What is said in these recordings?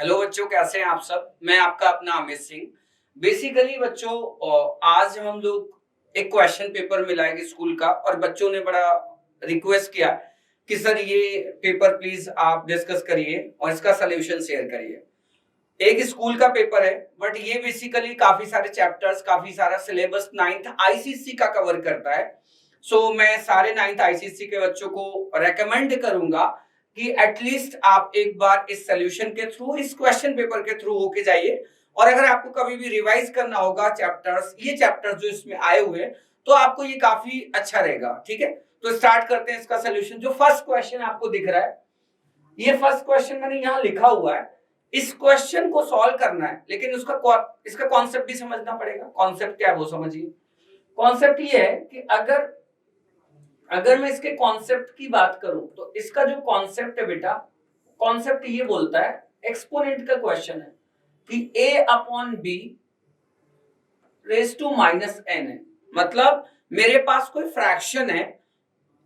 Hello बच्चों, कैसे हैं आप सब। मैं आपका अपना अमित सिंह। बेसिकली बच्चों, आज हम लोग एक क्वेश्चन पेपर मिला है स्कूल का, और बच्चों ने बड़ा रिक्वेस्ट किया कि सर ये पेपर प्लीज आप डिस्कस करिए और इसका सोल्यूशन शेयर करिए। एक स्कूल का पेपर है, बट ये बेसिकली काफी सारे चैप्टर्स, काफी सारा सिलेबस नाइन्थ आईसीएससी का कवर करता है। सो मैं सारे नाइन्थ आईसीएससी के बच्चों को रेकमेंड करूंगा कि एटलीस्ट आप एक बार इस सोल्यूशन के थ्रू, इस क्वेश्चन पेपर के थ्रू होके जाइए। और अगर आपको कभी भी रिवाइज करना होगा चैप्टर्स, ये चैप्टर्स जो इसमें आए हुए हैं, तो आपको ये काफी अच्छा रहेगा। ठीक है, तो स्टार्ट करते हैं इसका सोल्यूशन। जो फर्स्ट क्वेश्चन आपको दिख रहा है, ये फर्स्ट क्वेश्चन मैंने यहाँ लिखा हुआ है। इस क्वेश्चन को सॉल्व करना है, लेकिन इसका कॉन्सेप्ट भी समझना पड़ेगा। कॉन्सेप्ट क्या है वो समझिए। कॉन्सेप्ट ये है कि अगर मैं इसके कॉन्सेप्ट की बात करूं, तो इसका जो कॉन्सेप्ट है बेटा, कॉन्सेप्ट ये बोलता है, एक्सपोनेंट का क्वेश्चन है कि a upon b raise to minus n है। मतलब मेरे पास कोई फ्रैक्शन है,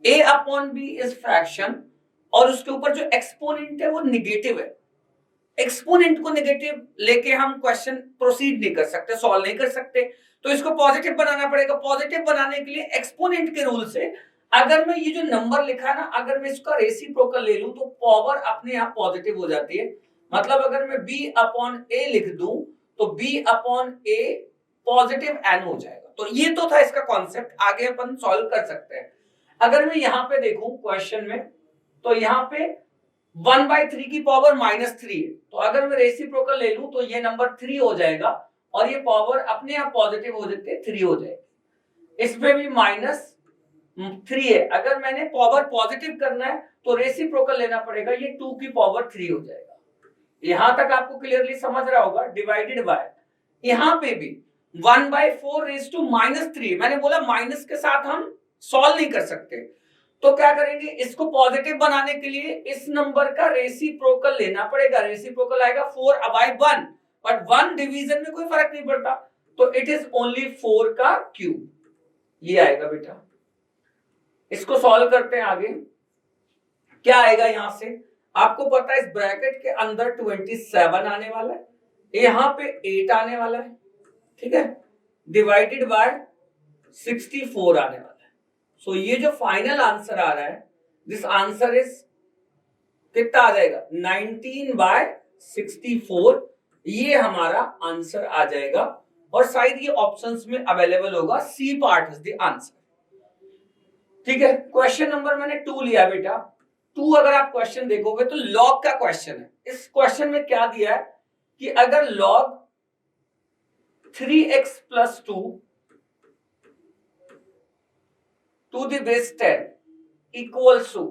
a upon b is fraction, और उसके ऊपर जो एक्सपोनेंट है वो निगेटिव है। एक्सपोनेंट को नेगेटिव लेके हम क्वेश्चन प्रोसीड नहीं कर सकते, सॉल्व नहीं कर सकते, तो इसको पॉजिटिव बनाना पड़ेगा। पॉजिटिव बनाने के लिए एक्सपोनेंट के रूल से, अगर मैं ये जो नंबर लिखा है ना, अगर मैं इसका रेसिप्रोकल ले लूं, तो पावर अपने आप पॉजिटिव हो जाती है। मतलब अगर मैं b अपॉन a लिख दूं, तो b upon a positive n हो जाएगा। तो ये तो था इसका कॉन्सेप्ट, आगे अपन सॉल्व कर सकते हैं। अगर मैं यहां पे देखूं क्वेश्चन में, तो यहां पे 1/3 की पावर -3 है, तो अगर मैं रेसिप्रोकल ले लूं, तो ये नंबर 3 हो जाएगा, और ये पावर अपने आप पॉजिटिव हो जाती है, 3 हो जाएगी। इसमें भी -3 है। अगर मैंने पावर पॉजिटिव करना है, तो रेसिप्रोकल लेना पड़ेगा, ये 2 की पावर 3 हो जाएगा। यहां तक आपको क्लियरली समझ रहा होगा। डिवाइडेड बाय, यहां पे भी 1/4 रेज टू -3, मैंने बोला माइनस के साथ हम सॉल्व नहीं कर सकते, तो क्या करेंगे, इसको पॉजिटिव बनाने के लिए इस नंबर का रेसिप्रोकल लेना पड़ेगा। रेसिप्रोकल आएगा 4/1, बट 1 डिवीजन में कोई फर्क नहीं पड़ता, तो इट इज ओनली 4 का क्यूब, ये आएगा बेटा। इसको सॉल्व करते हैं आगे। क्या आएगा यहां से, आपको पता है इस ब्रैकेट के अंदर 27 आने वाला है, यहां पे 8 आने वाला है, ठीक है, डिवाइडेड बाय 64 आने वाला है। सो ये जो फाइनल आंसर आ रहा है, दिस आंसर इज कितना आ जाएगा, 19/64, ये हमारा आंसर आ जाएगा। और शायद ये ऑप्शंस में अवेलेबल होगा, C part is the answer. ठीक है, क्वेश्चन नंबर मैंने 2 लिया बेटा। 2 अगर आप क्वेश्चन देखोगे तो लॉग का क्वेश्चन है। इस क्वेश्चन में क्या दिया है कि अगर log 3x + 2 to the base 10 equals to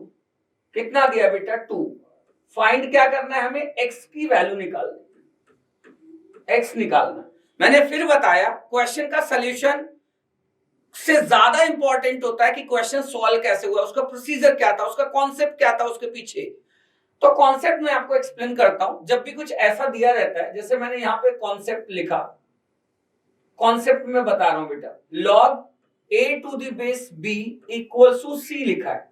कितना दिया बेटा, 2। फाइंड क्या करना है हमें, x की वैल्यू निकालनी, x निकालना। मैंने फिर बताया, क्वेश्चन का सॉल्यूशन से ज्यादा इंपॉर्टेंट होता है कि क्वेश्चन सॉल्व कैसे हुआ, उसका प्रोसीजर क्या था, उसका कॉन्सेप्ट क्या था उसके पीछे। तो कॉन्सेप्ट मैं आपको एक्सप्लेन करता हूं। जब भी कुछ ऐसा दिया रहता है, जैसे मैंने यहां पे कॉन्सेप्ट लिखा, कॉन्सेप्ट में बता रहा हूं बेटा, log a to the base b equals to c लिखा है।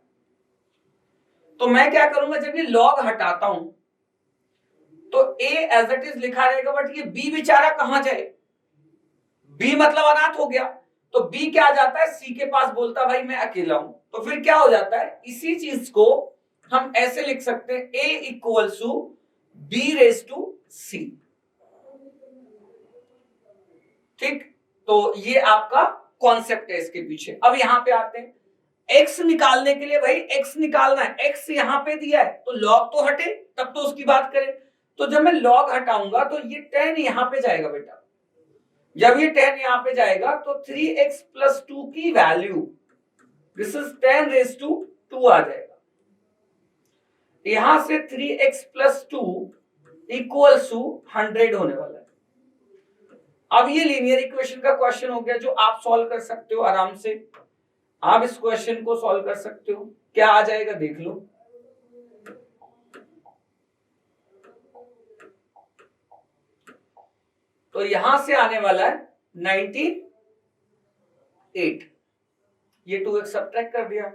तो मैं क्या करूंगा, जब ये log हटाता हूं, तो a एज इट इज लिखा रहेगा, बट ये b बेचारा कहां जाए, b मतलब अनाथ हो गया, तो b क्या आ जाता है, c के पास, बोलता भाई मैं अकेला हूं। तो फिर क्या हो जाता है, इसी चीज को हम ऐसे लिख सकते हैं, a equals to b raise to c। ठीक, तो ये आपका कॉन्सेप्ट है इसके पीछे। अब यहां पे आते हैं, x निकालने के लिए, भाई x निकालना है, x यहां पे दिया है, तो log तो हटे, तब तो उसकी बात करें। तो जब मैं log हटाऊंगा, तो ये 10 यहां पे जाएगा बेटा। जब ये 10 यहां पे जाएगा, तो 3x + 2 की value, this is 10 raise to 2 आ जाएगा। यहां से 3x + 2 इक्वल्स टू 100 होने वाला है। अब ये लीनियर इक्वेशन का क्वेश्चन हो गया, जो आप सॉल्व कर सकते हो आराम से। आप इस क्वेश्चन को सॉल्व कर सकते हो, क्या आ जाएगा देख लो। तो यहां से आने वाला है 98, ये 2x सब्ट्रैक्ट कर दिया,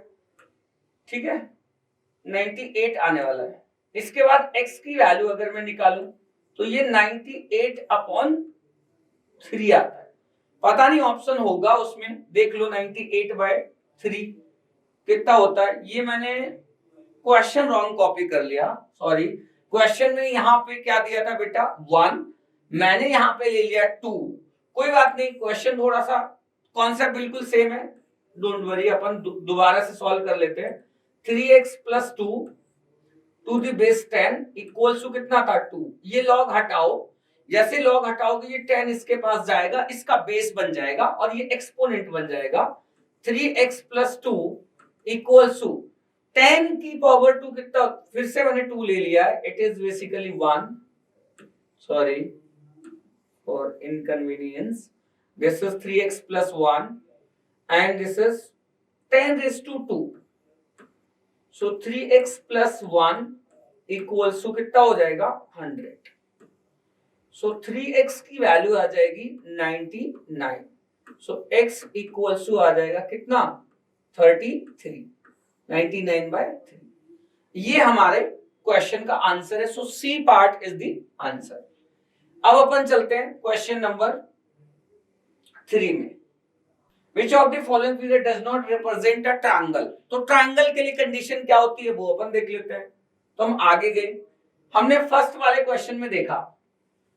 ठीक है, 98 आने वाला है। इसके बाद x की वैल्यू अगर मैं निकालूं, तो ये 98/3 आता है। पता नहीं ऑप्शन होगा उसमें, देख लो 98/3 कितना होता है। ये मैंने क्वेश्चन रॉन्ग कॉपी कर लिया, सॉरी। क्वेश्चन में यहाँ पे क्या दिया था बेटा 1, मैंने यहाँ पे ले लिया 2। कोई बात नहीं, क्वेश्चन थोड़ा सा कॉन्सेप्ट बिल्कुल सेम है, डोंट वरी, अपन दोबारा से सॉल्व कर लेते हैं। 3x + 2 to the base 10 equals to कितना था 2। ये लॉग हटाओ, जैसे लॉग हटाओगे ये 10 इसके पास जाएगा, इसका बेस बन जाएगा और ये एक्सपोनेंट बन जाएगा। 3x + 2 इक्वल्स टू 10 की पावर 2 कितना, फिर से मैंने 2 ले लिया है, it is basically 1, sorry for inconvenience. This is 3x + 1 and this is 10⁻²। so 3x + 1 equals to कितना हो जाएगा 100। so 3x की वैल्यू आ जाएगी 99। so x equals to आ जाएगा कितना 33, 99/3। ये हमारे क्वेश्चन का आंसर है। So C part is the answer. अब अपन चलते हैं क्वेश्चन नंबर 3 में। Which of the following figure does not represent a triangle? तो ट्रायंगल के लिए कंडीशन क्या होती है वो अपन देख लेते हैं। तो हम आगे गए, हमने फर्स्ट वाले क्वेश्चन में देखा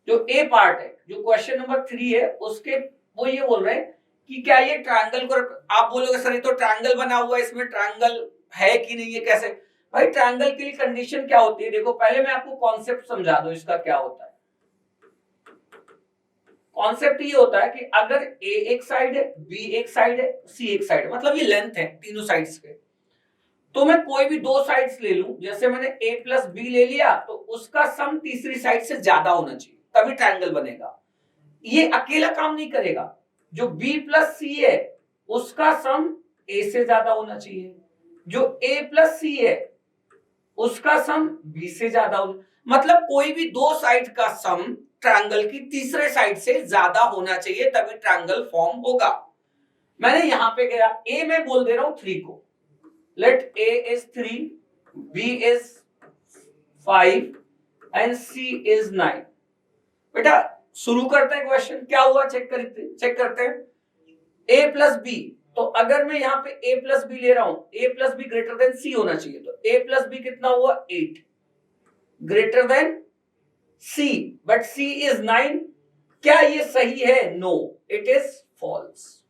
जो ए पार्ट है, जो क्वेश्चन नंबर 3 है उसके, वो ये बोल रहे हैं कि क्या ये ट्रायंगल को, आप बोलोगे सर ये तो ट्रायंगल बना हुआ है, इसमें ट्रायंगल है कि नहीं है, कैसे भाई। ट्रायंगल के लिए कंडीशन क्या होती है, देखो पहले मैं आपको कॉन्सेप्ट समझा दूं इसका क्या होता है। कॉन्सेप्ट ये होता है कि अगर ए एक साइड है, बी एक साइड है, सी एक साइड है, मतलब ये लेंथ है तीनों साइड्स के, तो मैं कोई भी दो साइड्स ले लूं, जैसे मैंने a + b ले लिया, तो उसका सम तीसरी साइड से ज्यादा होना चाहिए तभी ट्रायंगल बनेगा। ये अकेला काम नहीं करेगा, जो b + c है उसका सम a से ज्यादा होना चाहिए, जो a + c है उसका सम b से ज्यादा होना, मतलब कोई भी दो साइड का सम ट्रायंगल की तीसरे साइड से ज्यादा होना चाहिए तभी ट्रायंगल फॉर्म होगा। मैंने यहां पे गया, ए में बोल दे रहा हूं 3 को, late a is 3, b is 5 and c is 9। बेटा शुरू करते हैं क्वेश्चन, क्या हुआ चेक करते हैं। a + b, तो अगर मैं यहाँ पे a + b ले रहा हूं, a + b greater than c होना चाहिए, तो a + b कितना हुआ 8 greater than C, but C is 9। क्या ये सही है? No, it is false।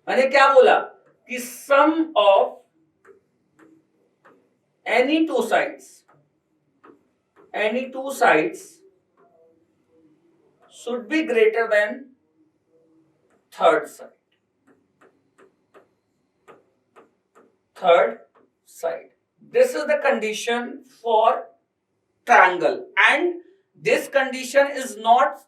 मैंने क्या बोला कि sum of any two sides should be greater than third side। This is the condition for triangle and this condition is not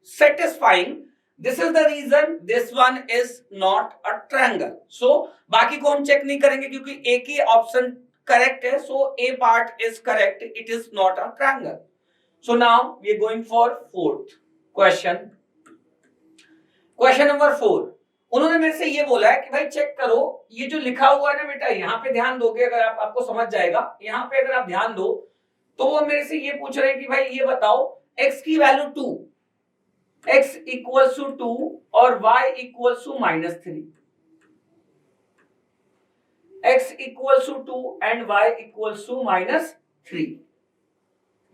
satisfying। This is the reason this one is not a triangle। So बाकी को हम check नहीं करेंगे क्योंकि एक ही option correct है। So A part is correct, it is not a triangle। So now we are going for fourth question। Question number 4, उन्होंने मेरे से ये बोला है कि भाई चेक करो, ये जो लिखा हुआ है ना बेटा, यहाँ पे ध्यान दोगे अगर आपको समझ जाएगा। यहाँ पे अगर आप ध्यान दो तो वो मेरे से ये पूछ रहे हैं कि भाई ये बताओ x की वैल्यू 2, x = 2 और y = -3, x = 2 and y = -3।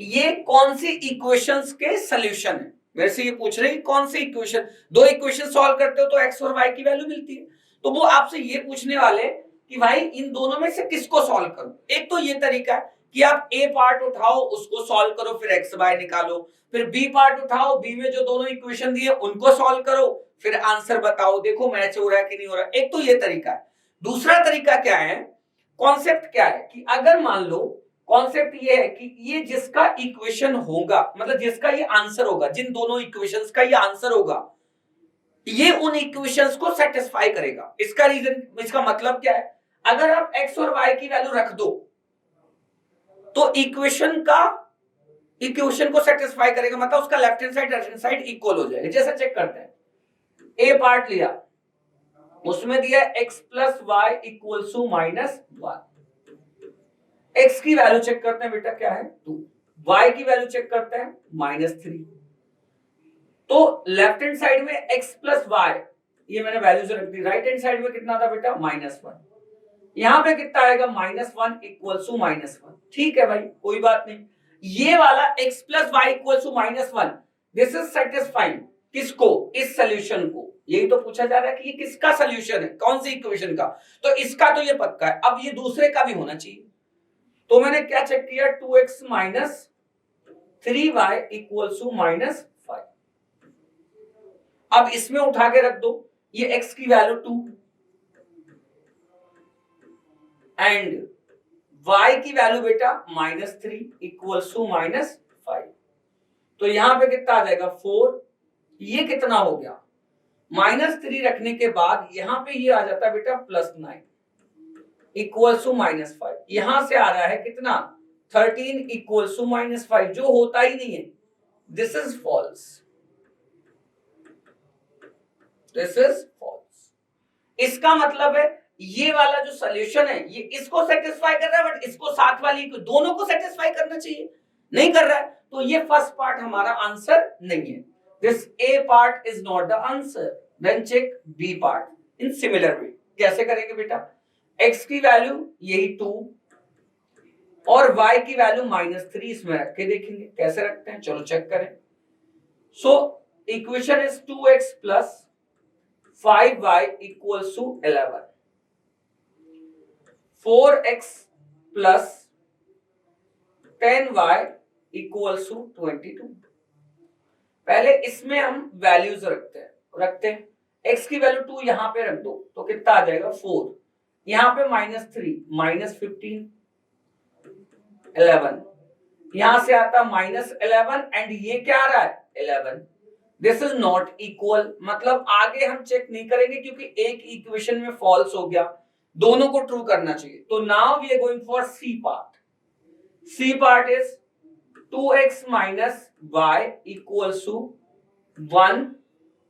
ये कौन सी इक्वेशंस के सॉल्यूशन है? मेरे से ये पूछ रहे हैं कौन सी इक्वेशन, दो इक्वेशन सॉल्व करते हो तो x और y की वैल्यू मिलती है, तो वो आपसे ये पूछने वाले कि भाई इन दोनों में से किसको सॉल्व करूं। एक तो ये तरीका है कि आप a पार्ट उठाओ उसको सॉल्व करो, फिर x y निकालो, फिर b पार्ट उठाओ, b में जो दोनों इक्वेशन दिए उनको सॉल्व करो, फिर आंसर बताओ, देखो मैच हो रहा है कि नहीं हो रहा। एक तो ये तरीका है। दूसरा तरीका क्या है, कॉन्सेप्ट क्या है कि अगर मान लो, कॉन्सेप्ट ये है कि ये जिसका इक्वेशन होगा, मतलब जिसका ये आंसर होगा, जिन दोनों इक्वेशंस का ये आंसर होगा, ये उन इक्वेशंस को सेटिस्फाई करेगा। इसका रीजन, इसका मतलब क्या है, अगर आप x और y की वैल्यू रख दो तो इक्वेशन को सेटिस्फाई करेगा, मतलब उसका left hand side right hand side equal हो जाएगा। जैसे चेक करते हैं, ए पार्ट लिया, उसमें दिया x + y = -1, x की वैल्यू चेक करते हैं बेटा क्या है 2, y की वैल्यू चेक करते हैं -3। तो लेफ्ट हैंड साइड में x प्लस वाई, ये मैंने वैल्यूज रख दी। राइट हैंड साइड में कितना था बेटा -1। यहां पे कितना आएगा -1 इक्वल्स टू -1। ठीक है भाई, कोई बात नहीं। ये वाला x plus y equals to -1, this is satisfying किसको? इस सॉल्यूशन को। यही तो पूछा जा रहा है कि ये किसका सॉल्यूशन है, कौन सी इक्वेशन का। तो इसका तो ये पक्का है, अब ये दूसरे का भी होना चाहिए। तो मैंने क्या चेक किया, 2x minus 3y equals to -5। अब इसमें उठा के रख दो, ये x की वैल्यू 2 एंड y की वैल्यू बेटा -3 इक्वल्स टू -5। तो यहां पे कितना आ जाएगा 4। ये कितना हो गया, -3 रखने के बाद यहां पे ये आ जाता है बेटा +9 इक्वल्स टू -5। यहां से आ रहा है कितना 13 इक्वल्स टू -5, जो होता ही नहीं है। This is false, this is false. इसका मतलब है ये वाला जो सॉल्यूशन है ये इसको सेटिस्फाई कर रहा है, बट इसको साथ वाली को, दोनों को सेटिस्फाई करना चाहिए, नहीं कर रहा है। तो ये फर्स्ट पार्ट हमारा आंसर नहीं है। This A part is not the answer. Then check B part in similar way. कैसे करेंगे बेटा? X की वैल्यू यही 2 और Y की वैल्यू -3 इसमें रख के देखेंगे कैसे रखते हैं। चलो चेक करें। So equation is 2x plus 5y equals to 11. 4x plus 10y equals to 22. पहले इसमें हम वैल्यूज रखते हैं। x की वैल्यू 2 यहां पे रख दो तो कितना आ जाएगा 4, यहां पे -3 -15 11, यहां से आता -11 एंड ये क्या आ रहा है 11। दिस इज नॉट इक्वल, मतलब आगे हम चेक नहीं करेंगे क्योंकि एक इक्वेशन में फॉल्स हो गया, दोनों को ट्रू करना चाहिए। तो now we are going for C part. C part is 2x minus y equals to 1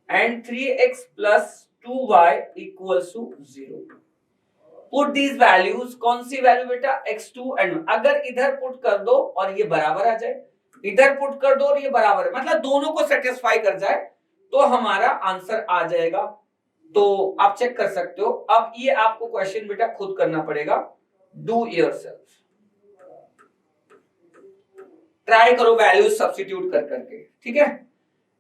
and 3x plus 2y equals to 0. Put these values, कौन सी वैल्यू बेटा x2 and 1। अगर इधर पुट कर दो और ये बराबर आ जाए, इधर पुट कर दो और ये बराबर है, मतलब दोनों को सेटिस्फाई कर जाए तो हमारा आंसर आ जाएगा। तो आप चेक कर सकते हो। अब ये आपको क्वेश्चन बेटा खुद करना पड़ेगा, डू योरसेल्फ। ट्राई करो वैल्यूज सब्स्टिट्यूट कर करके, ठीक है।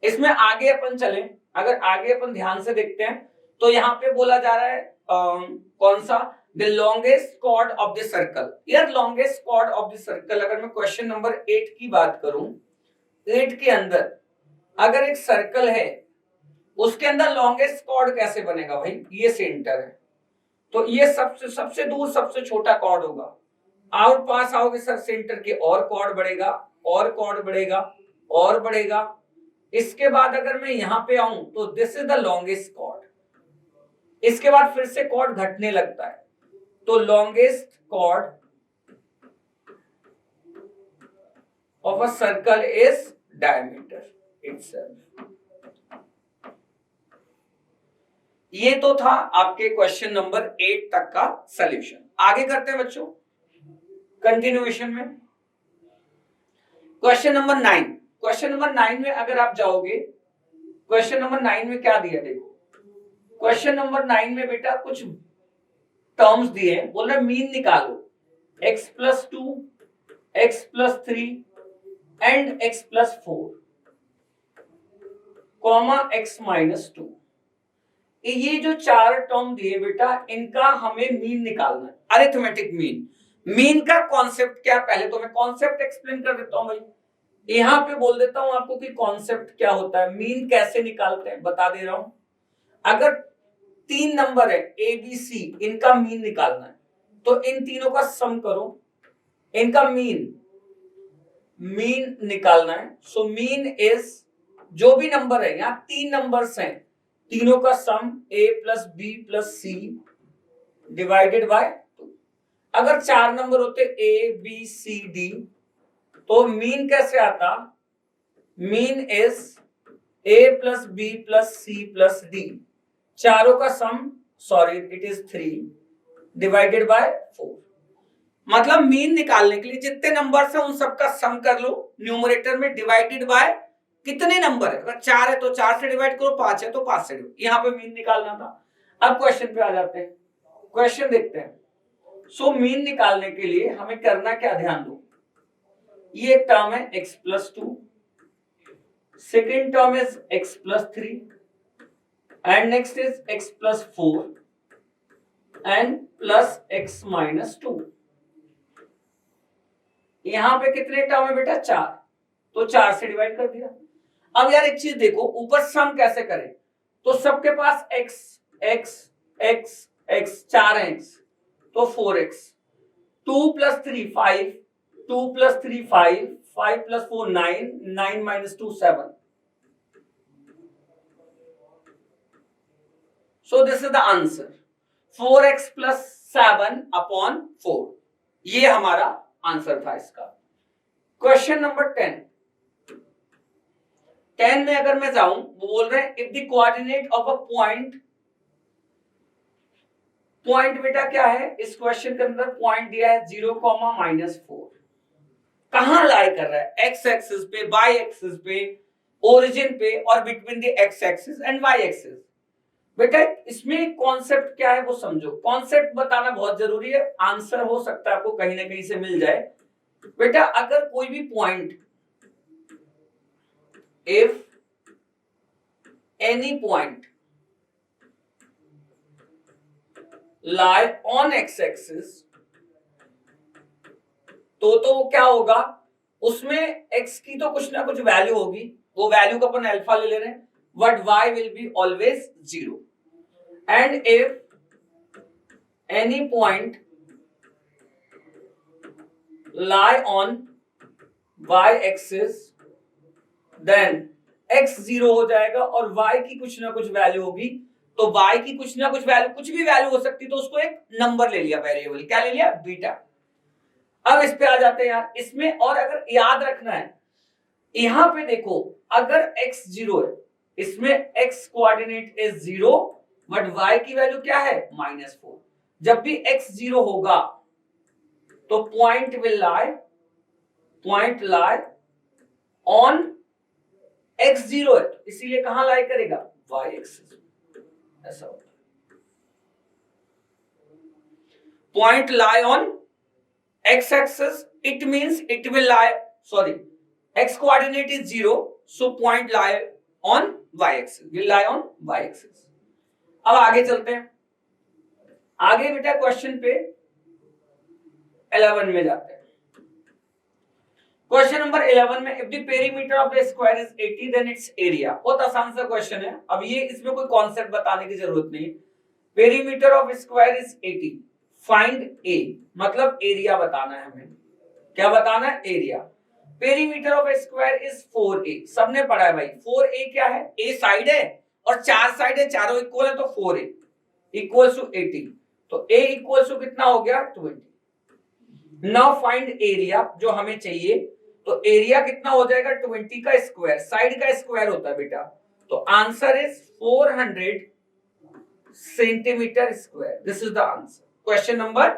इसमें आगे अपन चले, अगर आगे अपन ध्यान से देखते हैं तो यहाँ पे बोला जा रहा है कौन सा, the longest chord of the circle. यार longest chord of the circle, अगर मैं क्वेश्चन नंबर 8 की बात करूं, 8 के अंदर अगर एक सर्कल है उसके अंदर लॉन्गेस्ट कॉर्ड कैसे बनेगा भाई, ये सेंटर है तो ये सबसे दूर सबसे छोटा कॉर्ड होगा। और पास आओगे सर सेंटर के और कॉर्ड बढ़ेगा और कॉर्ड बढ़ेगा और बढ़ेगा। इसके बाद अगर मैं यहां पे आऊं तो this is the longest cord. इसके बाद फिर से कॉर्ड घटने लगता है तो longest chord of a circle is diameter itself. ये तो था आपके क्वेश्चन नंबर 8 तक का सॉल्यूशन। आगे करते हैं बच्चों कंटिन्यूएशन में क्वेश्चन नंबर 9। क्वेश्चन नंबर 9 में अगर आप जाओगे, क्वेश्चन नंबर 9 में क्या दिया देखो। क्वेश्चन नंबर 9 में बेटा कुछ टर्म्स दिए हैं, बोल रहे मीन निकालो x plus 2, x plus 3 and x plus 4 comma x minus 2। ये जो चार टर्म दिए बेटा इनका हमें मीन निकालना है, अरिथमेटिक मीन। मीन का कॉन्सेप्ट क्या, पहले तो मैं कॉन्सेप्ट एक्सप्लेन कर देता हूं भाई। यहां पे बोल देता हूं आपको कि कॉन्सेप्ट क्या होता है, मीन कैसे निकालते हैं बता दे रहा हूं। अगर 3 नंबर है ए बी सी, इनका मीन निकालना है तो इन तीनों का सम करो, इनका मीन निकालना है। सो मीन इज जो भी नंबर है, यहां 3 नंबर्स हैं, तीनों का sum a plus B plus c divided by 2। अगर 4 नंबर होते a b c d तो मीन कैसे आता, mean is a plus B plus C plus D, चारों का sum, sorry it is 3 divided by 4। मतलब मीन निकालने के लिए जितने नंबर है उन सबका सम कर लो न्यूमरेटर में, डिवाइडेड बाय कितने नंबर है, अगर 4 है तो 4 से डिवाइड करो, 5 है तो 5 से डिवाइड, यहां पे मीन निकालना था। अब क्वेश्चन पे आ जाते हैं, क्वेश्चन देखते हैं। सो मीन निकालने के लिए हमें करना क्या, ध्यान दो, ये एक टर्म है x plus 2, second term is x plus 3 and next is x plus 4 and plus x minus 2। यहां पे कितने टर्म है बेटा, 4, तो 4 से डिवाइड कर दिया। अब यार एक चीज देखो, ऊपर सम कैसे करें, तो सबके पास x x x x 4 है x, तो 4x, 2 plus 3 5, 2 plus 3 5, 5 plus 4 9, 9 minus 2 7। So this is the answer, 4x plus 7 upon 4, ये हमारा आंसर था इसका। क्वेश्चन नंबर 10 में अगर मैं जाऊं, वो बोल रहे हैं if the coordinate of a point, point बेटा क्या है इस क्वेश्चन के अंदर, पॉइंट दिया है 0, -4, कहां लाई कर रहा है, एक्स एक्सिस पे, वाई एक्सिस पे, ओरिजिन पे और between the x axis and y axis. बेटा इसमें कॉन्सेप्ट क्या है वो समझो, कॉन्सेप्ट बताना बहुत जरूरी है, आंसर हो सकता है आपको कहीं ना कहीं से मिल जाए। बेटा अगर कोई भी point, if any point lie on x axis, तो वो क्या होगा, उसमें x की तो कुछ ना कुछ वैल्यू होगी, वो वैल्यू को अपन अल्फा ले रहे हैं, but y will be always 0 and if any point lie on y axis then x 0 हो जाएगा और y की कुछ ना कुछ वैल्यू होगी, तो y की कुछ ना कुछ वैल्यू, कुछ भी वैल्यू हो सकती, तो उसको एक नंबर ले लिया, वेरिएबल क्या ले लिया, बीटा। अब इस पे आ जाते हैं यार, इसमें और अगर याद रखना है, यहां पे देखो अगर x 0 है, इसमें x coordinate is 0 but y की वैल्यू क्या है, -4। जब भी x 0 होगा तो पॉइंट लाई ऑन x 0 है, इसीलिए कहां लाई करेगा, y एक्सिस, ऐसा होता है। Point lie on x axis, it means it will lie, sorry, x coordinate is 0, so point lie on y axis, will lie on y axis। अब आगे चलते हैं, आगे बेटा क्वेश्चन पे 11 में जाते हैं। क्वेश्चन नंबर 11 में if the perimeter of the square is 80 then its area, बहुत आसान सा क्वेश्चन है। अब ये इसमें कोई कॉन्सेप्ट बताने की जरूरत नहीं, perimeter of square is 80, find A, मतलब एरिया बताना है हमें, क्या बताना है, area. Perimeter of square is 4a, सबने पढ़ा है भाई, 4a क्या है, a साइड है और 4 साइड है, चारों इक्वल है, तो 4a इक्वल्स टू 80, तो a इक्वल्स टू कितना हो गया, 20। नाउ फाइंड एरिया, जो हमें चाहिए, तो एरिया कितना हो जाएगा, 20 का स्क्वायर, साइड का स्क्वायर होता है बेटा, तो answer is 400 centimetre square, this is the answer question number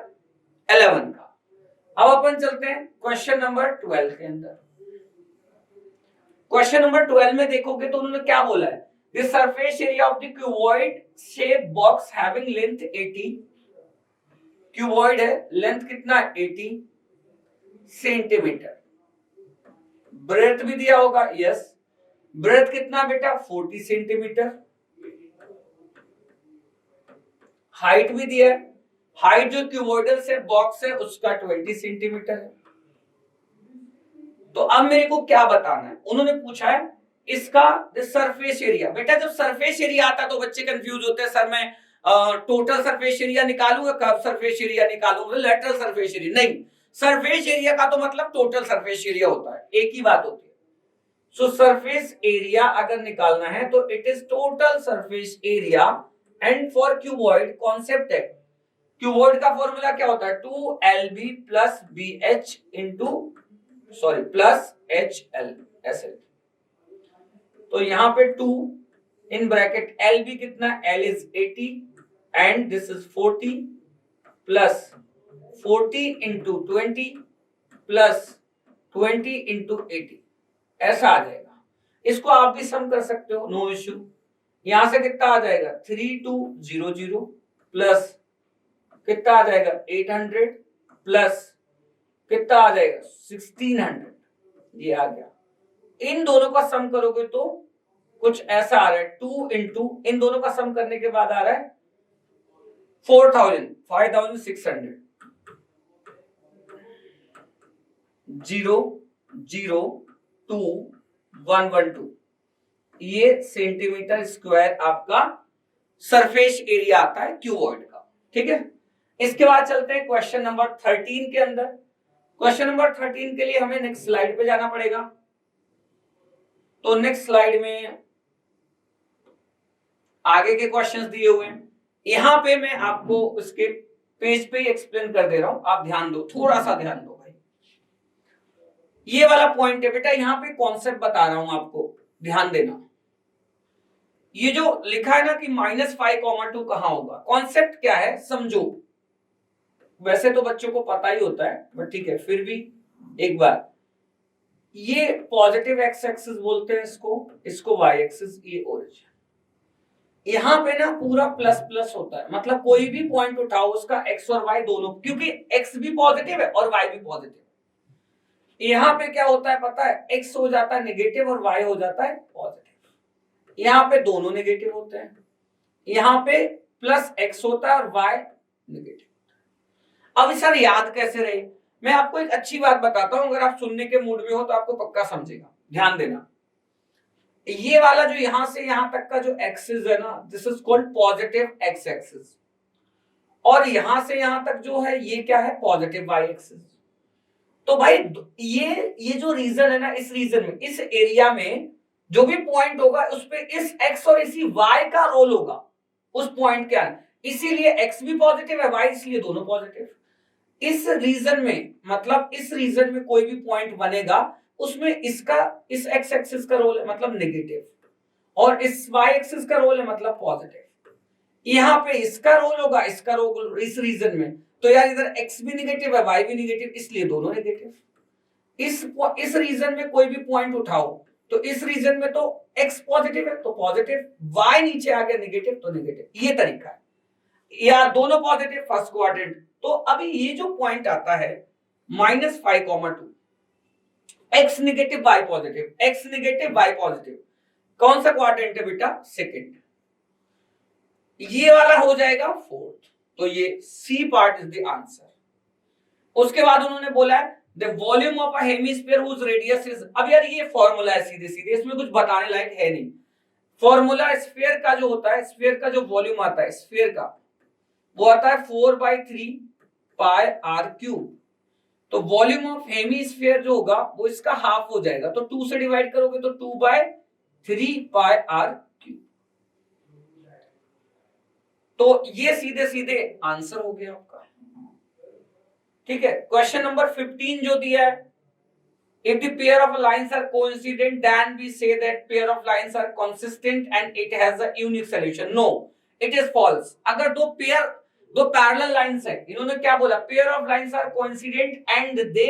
11 का। अब अपन चलते हैं क्वेश्चन नंबर 12 के अंदर। क्वेश्चन नंबर 12 में देखोगे तो उन्होंने क्या बोला है, the surface area of the cuboid shape box having length 80, cuboid है, लेंथ कितना, 80 सेंटीमीटर, ब्रेथ भी दिया होगा, यस, ब्रेथ कितना बेटा, 40 सेंटीमीटर, हाइट भी दिया है, हाइट जो क्यूबॉइडल से बॉक्स है उसका 20 सेंटीमीटर है। तो अब मेरे को क्या बताना है, उन्होंने पूछा है इसका सरफेस एरिया। बेटा जब सरफेस एरिया आता तो बच्चे कंफ्यूज होते हैं, सर मैं टोटल सरफेस एरिया निकालूंगा, कर्व सरफेस एरिया निकालूंगा, लेटरल सरफेस एरिया, नहीं, सरफेस एरिया का तो मतलब टोटल सरफेस एरिया होता है, एक ही बात होती है। सो सरफेस एरिया अगर निकालना है तो it is total surface area, and for cuboid concept है, क्यूबॉइड का फॉर्मूला क्या होता है, 2lb plus bh into sorry plus hl, ऐसे। तो यहां पे 2 इन ब्रैकेट lb कितना, l is 80 and this is 40 plus 40 into 20 plus 20 into 80 ऐसा आ जाएगा। इसको आप भी सम कर सकते हो, नो इश्यू। यहां से कितना आ जाएगा 3200 प्लस कितना आ जाएगा 800 प्लस कितना आ जाएगा 1600, ये आ गया। इन दोनों का सम करोगे तो कुछ ऐसा आ रहा है 2 इंटू इन दोनों का सम करने के बाद आ रहा है 5600 002 ये सेंटीमीटर स्क्वायर आपका सरफेस एरिया आता है क्यूबॉइड का। ठीक है, इसके बाद चलते हैं क्वेश्चन नंबर 13 के अंदर। क्वेश्चन नंबर 13 के लिए हमें नेक्स्ट स्लाइड पे जाना पड़ेगा। तो नेक्स्ट स्लाइड में आगे के क्वेश्चंस दिए हुए हैं, यहां पे मैं आपको उसके पेज पे ही एक्सप्लेन कर दे रहा हूं, आप ध्यान दो, थोड़ा सा ध्यान दो भाई। ये वाला पॉइंट है बेटा, यहां पे कॉन्सेप्ट बता रहा हूं आपको, ध्यान देना। ये जो लिखा है ना कि -5,2 कहां होगा, कॉन्सेप्ट क्या है समझो। वैसे तो बच्चों को पता ही होता है, बट ठीक है फिर भी एक बार। ये पॉजिटिव एक्स एक्सिस बोलते हैं इसको वाई एक्सिस, ये ओरिजिन। यहां पे ना पूरा प्लस प्लस होता है, मतलब कोई भी पॉइंट उठाओ उसका एक्स और वाई दोनों, क्योंकि एक्स भी पॉजिटिव है और वाई भी पॉजिटिव है। यहां पे क्या होता है पता है, एक्स हो जाता है नेगेटिव और वाई हो जाता है पॉजिटिव। यहां पे दोनों नेगेटिव होते हैं, यहां पे प्लस एक्स होता है और वाई नेगेटिव। अब सर याद कैसे रहे, मैं आपको एक अच्छी बात बताता हूं, अगर आप सुनने के मूड में हो तो आपको पक्का समझेगा, ध्यान देना। ये वाला जो यहां से यहां तक का जो एक्सिस है ना, this is called positive x axis, और यहां से यहां तक जो है ये क्या है, पॉजिटिव वाई एक्सिस। तो भाई ये जो रीजन है ना, इस रीजन में, इस एरिया में जो भी पॉइंट होगा उस पे इस एक्स और इसी वाई का रोल होगा उस पॉइंट के अंदर, इसीलिए एक्स भी पॉजिटिव है, वाई इसलिए दोनों पॉजिटिव। इस रीजन में, मतलब इस रीजन में कोई भी पॉइंट बनेगा उसमें इसका इस एक्स एक्सिस का रोल है मतलब नेगेटिव, और इस वाई एक्सिस का रोल है मतलब पॉजिटिव। यहां पे इसका रोल होगा, इसका रोल इस रीजन में, तो यार इधर एक्स भी नेगेटिव है वाई भी नेगेटिव, इसलिए दोनों नेगेटिव। इस रीजन में कोई भी पॉइंट उठाओ तो इस रीजन में तो एक्स पॉजिटिव है तो पॉजिटिव, वाई नीचे आ गया नेगेटिव तो नेगेटिव, ये तरीका है। या दोनों पॉजिटिव फर्स्ट क्वाड्रेंट। तो अभी ये जो पॉइंट आता है -5,2, x negative y positive, x negative y positive, कौन सा क्वाड्रेंट है बेटा, सेकंड। ये वाला हो जाएगा फोर्थ, तो ये C part is the answer. उसके बाद उन्होंने बोला है the volume of a hemisphere whose radius is, अब यार ये फॉर्मूला है सीधे सीधे, इसमें कुछ बताने लायक है नहीं। फॉर्मूला स्फीयर का जो होता है, स्फीयर का जो वॉल्यूम आता है स्फीयर का, वो आता है 4/3 पाई आर क्यूब। तो वॉल्यूम ऑफ हेमिस्फीयर जो होगा वो इसका हाफ हो जाएगा, तो 2 से डिवाइड करोगे तो 2/3 पाई आर क्यूब। तो ये सीधे सीधे आंसर हो गया आपका। ठीक है, क्वेश्चन नंबर 15 जो दिया है, if the pair of lines are coincident then we say that pair of lines are consistent and it has a unique solution. No, it is false. अगर दो पैरेलल लाइंस है, इन्होंने क्या बोला, pair of lines are coincident and they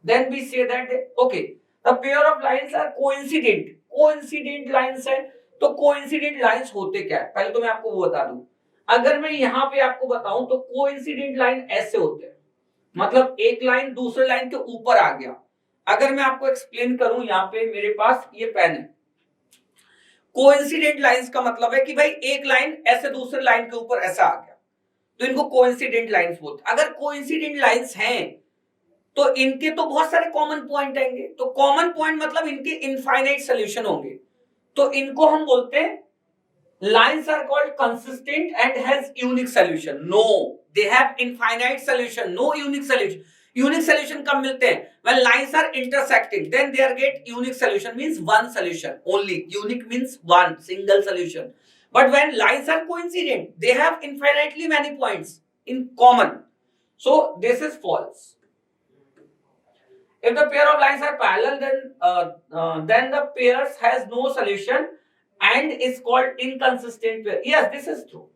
then we say that okay the pair of lines are coincident lines है। तो coincident lines होते क्या है, पहले तो मैं आपको वो बता दूं। अगर मैं यहां पे आपको बताऊं तो कोइंसिडेंट लाइन ऐसे होते हैं, मतलब एक लाइन दूसरे लाइन के ऊपर आ गया। अगर मैं आपको एक्सप्लेन करूं, यहाँ पे मेरे पास ये पेन है, कोइंसिडेंट लाइंस का मतलब है कि भाई एक लाइन ऐसे दूसरे लाइन के ऊपर ऐसा आ गया, तो इनको कोइंसिडेंट लाइंस बोलते हैं। अगर कोइंसिडेंट लाइंस हैं तो इनके तो बहुत सारे कॉमन पॉइंट आएंगे, तो कॉमन पॉइंट मतलब इनके इनफाइनाइट सॉल्यूशन होंगे, तो इनको हम बोलते हैं lines are called consistent and has unique solution. No, they have infinite solution, no unique solution. Unique solution कब मिलते हैं, when lines are intersecting then they are get unique solution, means one solution only. Unique means one single solution. But when lines are coincident they have infinitely many points in common, so this is false. If the pair of lines are parallel then the pairs has no solution and is called inconsistent pair. Yes, this is true.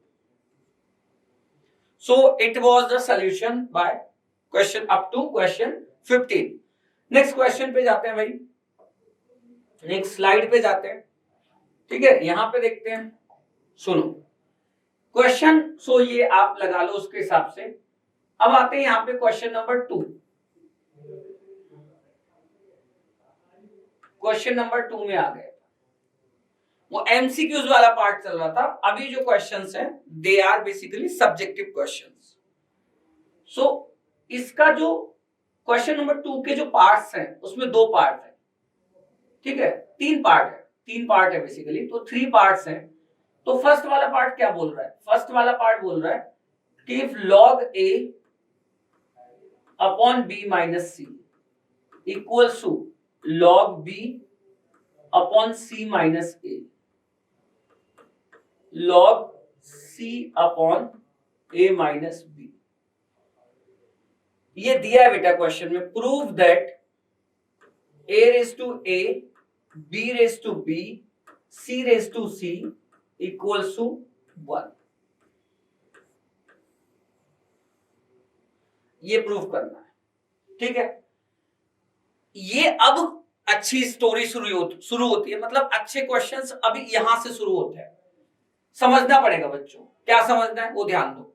So it was the solution by question up to question 15. Next question पे जाते हैं भाई, next slide पे जाते हैं। ठीक है, यहां पे देखते हैं, सुनो क्वेश्चन। सो ये आप लगा लो उसके हिसाब से। अब आते हैं यहां पे क्वेश्चन नंबर 2। क्वेश्चन नंबर 2 में आ गए, वो एमसीक्यूज वाला पार्ट चल रहा था। अभी जो क्वेश्चंस हैं they are basically subjective questions. So इसका जो क्वेश्चन नंबर 2 के जो पार्ट्स हैं उसमें 2 पार्ट है, ठीक है, 3 पार्ट है बेसिकली, तो 3 पार्ट्स हैं। तो फर्स्ट वाला पार्ट क्या बोल रहा है? फर्स्ट वाला पार्ट बोल रहा है कि if log a upon b minus c equals to log b upon c minus a, log c upon a minus b, ये दिया है बेटा क्वेश्चन में। Prove that a raise to a, b raise to b, c raise to c equals to 1। ये prove करना है, ठीक है। ये अब अच्छी स्टोरी शुरू होती है, मतलब अच्छे क्वेश्चंस अभी यहां से शुरू होते हैं। समझना पड़ेगा बच्चों, क्या समझना है वो ध्यान दो।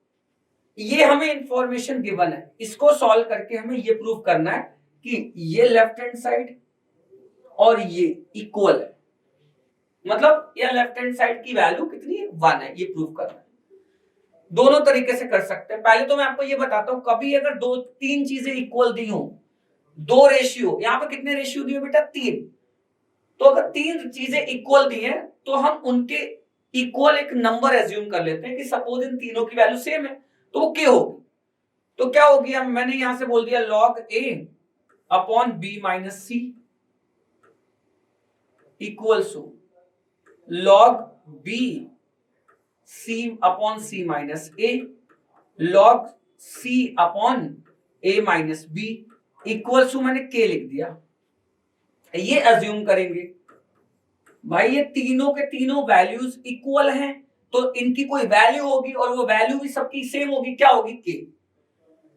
ये हमें इंफॉर्मेशन गिवन है, इसको सॉल्व करके हमें ये प्रूव करना है कि ये लेफ्ट हैंड साइड और ये इक्वल है, मतलब ये लेफ्ट हैंड साइड की वैल्यू कितनी है? 1 है। ये प्रूव करना है। दोनों तरीके से कर सकते हैं। पहले तो मैं आपको ये बताता हूं, कभी अगर 2-3 चीजें इक्वल दी हो, 2 रेशियो, यहां पे कितने रेशियो दिए बेटा? 3। तो अगर 3 चीजें इक्वल दी हैं तो हम उनके इक्वल एक नंबर एज्यूम कर लेते हैं कि सपोज इन तीनों की वैल्यू सेम है, तो वो क्या होगी? तो क्या होगी? अब मैंने यहां से बोल दिया log a upon b minus c equals to log b c upon c minus a, log c upon a minus b equals to मैंने k लिख दिया। ये अज्यूम करेंगे भाई ये तीनों के तीनों वैल्यूज इक्वल हैं, तो इनकी कोई वैल्यू होगी और वो वैल्यू भी सबकी सेम होगी। क्या होगी? k।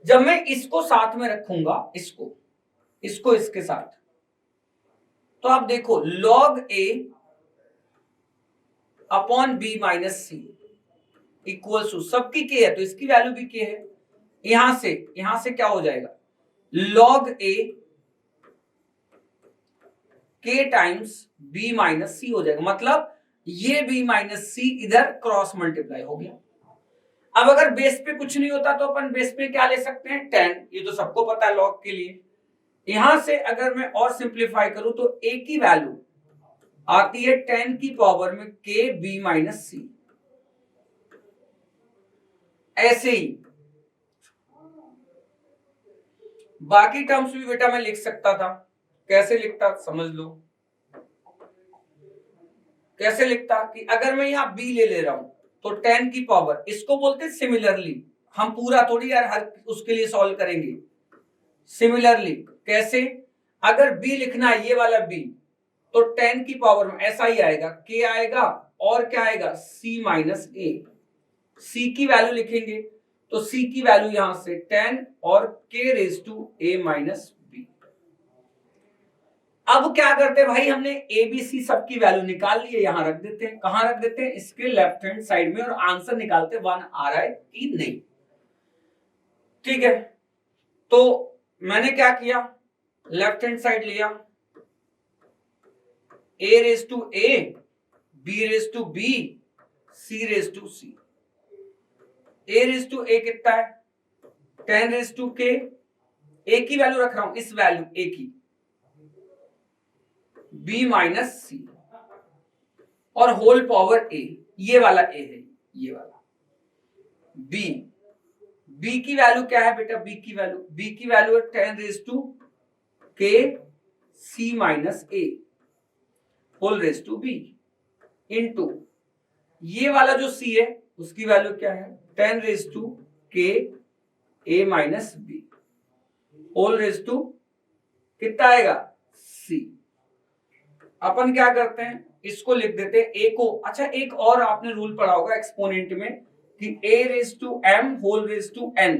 जब मैं इसको साथ में रखूंगा, इसको इसके साथ, तो आप देखो log a upon b minus c equal to, सबकी k है तो इसकी वैल्यू भी k है। यहां से क्या हो जाएगा? log a k times b minus C हो जाएगा, मतलब ये b माइनस सी इधर क्रॉस मल्टीप्लाई हो गया। अब अगर बेस पे कुछ नहीं होता तो अपन बेस पे क्या ले सकते हैं? 10। ये तो सबको पता है log के लिए। यहां से अगर मैं और सिंप्लीफाई करूं तो a की वैल्यू आती है 10 की पावर में k b माइनस सी। ऐसे ही बाकी टर्म्स भी बेटा मैं लिख सकता था। कैसे लिखता समझ लो। कैसे लिखता कि अगर मैं यहां b ले रहा हूं तो 10 की पावर, इसको बोलते हैं सिमिलरली। हम पूरा थोड़ी यार हर उसके लिए सॉल्व करेंगे। सिमिलरली कैसे? अगर b लिखना है, ये वाला b, तो 10 की पावर में ऐसा ही आएगा, k आएगा और क्या आएगा? c minus a। c की वैल्यू लिखेंगे तो c की वैल्यू यहां से 10 और k raise to a minus b। अब क्या करते हैं भाई, हमने a b c सबकी वैल्यू निकाल ली है, यहां रख देते हैं। कहां रख देते हैं? इसके लेफ्ट हैंड साइड में, और आंसर निकालते 1 आ रहा है कि नहीं। ठीक है, तो मैंने क्या किया? लेफ्ट हैंड साइड लिया, a raise to a, b raise to b, c raise to c। a raise to a कितना है? 10 रेज टू k। a की वैल्यू रख रहा हूं, इस वैल्यू a की, b माइनस सी और होल पावर a। ये वाला a है, ये वाला b की वैल्यू क्या है बेटा? b की वैल्यू है 10 raise to k c minus a whole raise to b into ये वाला जो c है उसकी वैल्यू क्या है? 10 raise to k a minus b whole raise to कितना आएगा? c। अपन क्या करते हैं, इसको लिख देते हैं a को। अच्छा, एक और आपने रूल पढ़ा होगा एक्सपोनेंट में कि a raise to m whole raise to n,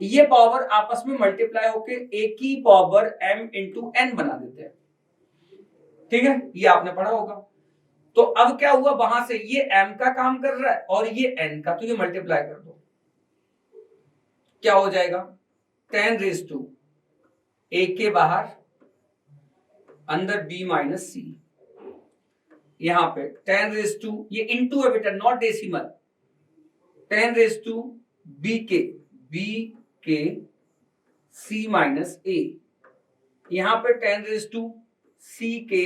ये पावर आपस में मल्टीप्लाई होके a की पावर m इंटू n बना देते हैं। ठीक है, ये आपने पढ़ा होगा। तो अब क्या हुआ, वहां से ये m का काम कर रहा है और ये n का, तो ये मल्टीप्लाई कर दो, क्या हो जाएगा 10 रेज टू a के बाहर अंदर b माइनस c, यहां पे 10 रेज टू, ये इंटू है बेटा not decimal, 10 raise to b के c माइनस a, यहां पे 10 रेज टू c के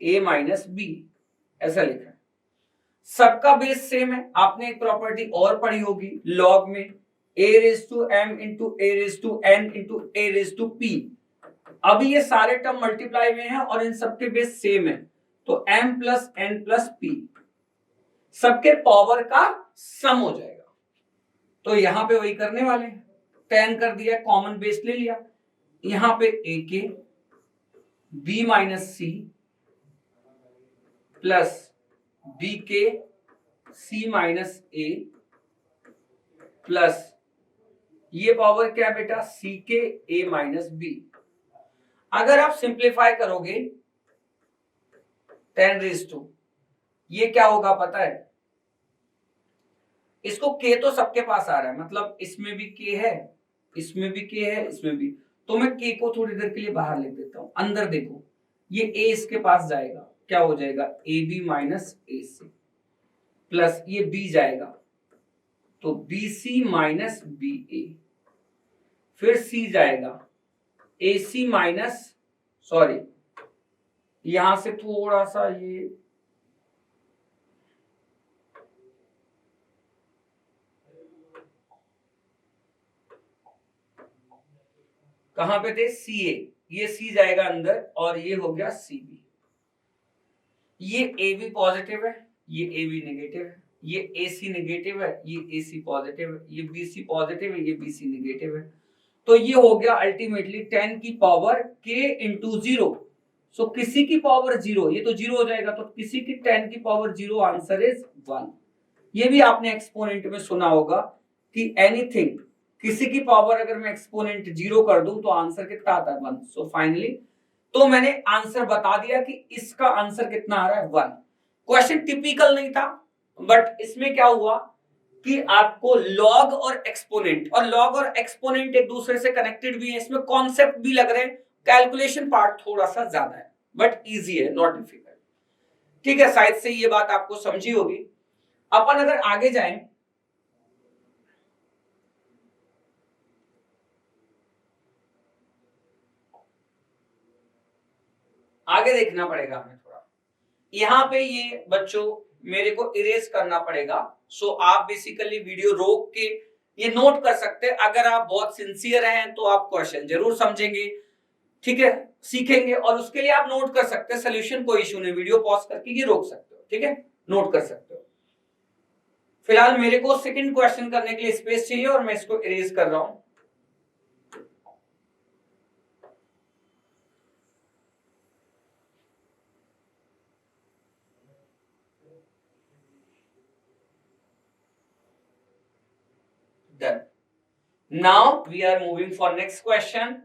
a माइनस b, ऐसा लिखा है। सबका बेस सेम है। आपने एक प्रॉपर्टी और पढ़ी होगी लॉग में, a raise to m into a raise to n into a raise to p। अभी ये सारे टर्म मल्टीप्लाई में हैं और इन सबके बेस सेम है, तो m plus n plus p सबके पावर का सम हो जाएगा। तो यहां पे वही करने वाले हैं, 10 कर दिया, कॉमन बेस ले लिया, यहां पे a के b minus c plus b के c माइनस a प्लस ये पावर क्या है बेटा c के a माइनस b। अगर आप सिंप्लीफाई करोगे 10 रेज टू, ये क्या होगा पता है, इसको k तो सबके पास आ रहा है, मतलब इसमें भी k है, इसमें भी k है, इसमें भी, तो मैं k को थोड़ी देर के लिए बाहर लिख देता हूं। अंदर देखो, ये a इसके पास जाएगा, क्या हो जाएगा ab माइनस ac प्लस ये b जाएगा तो bc माइनस ba, फिर c जाएगा ac माइनस, सॉरी यहां से थोड़ा सा ये कहां पे थे ca, ये c जाएगा अंदर और ये हो गया cb। ये ab पॉजिटिव है, ये ab नेगेटिव है, ये ac नेगेटिव है, ये ac पॉजिटिव है, ये bc पॉजिटिव है, ये bc नेगेटिव है। तो ये हो गया अल्टीमेटली 10 की पावर k इंटू 0। सो किसी की पावर 0, ये तो 0 हो जाएगा, तो किसी की 10 की पावर 0, आंसर इज 1। ये भी आपने एक्सपोनेंट में सुना होगा कि एनीथिंग, किसी की पावर अगर मैं एक्सपोनेंट 0 कर दूं तो आंसर कितना आता है 1। सो फाइनली तो मैंने आंसर बता दिया कि इसका आंसर कितना आ रहा है 1। क्वेश्चन टिपिकल नहीं था, बट इसमें क्या हुआ कि आपको लॉग और एक्सपोनेंट, और लॉग और एक्सपोनेंट एक दूसरे से कनेक्टेड भी है, इसमें कॉन्सेप्ट भी लग रहे हैं, कैलकुलेशन पार्ट थोड़ा सा ज्यादा है बट इजी है, नॉट डिफिकल्ट। ठीक है, शायद से ये बात आपको समझी होगी। अपन अगर आगे जाएं, आगे देखना पड़ेगा हमें थोड़ा, यहां पे ये बच्चों मेरे को इरेज करना पड़ेगा। सो आप बेसिकली वीडियो रोक के ये नोट कर सकते हैं। अगर आप बहुत सिंसियर हैं तो आप क्वेश्चन जरूर समझेंगे, ठीक है, सीखेंगे, और उसके लिए आप नोट कर सकते हैं सोल्यूशन, कोई इशू नहीं, वीडियो पॉज करके ये रोक सकते हो, ठीक है, नोट कर सकते हो। फिलहाल मेरे को सेकंड क्वेश्चन करने के लिए स्पेस चाहिए और मैं इसको इरेज कर रहा हूं। Done. Now we are moving for next question,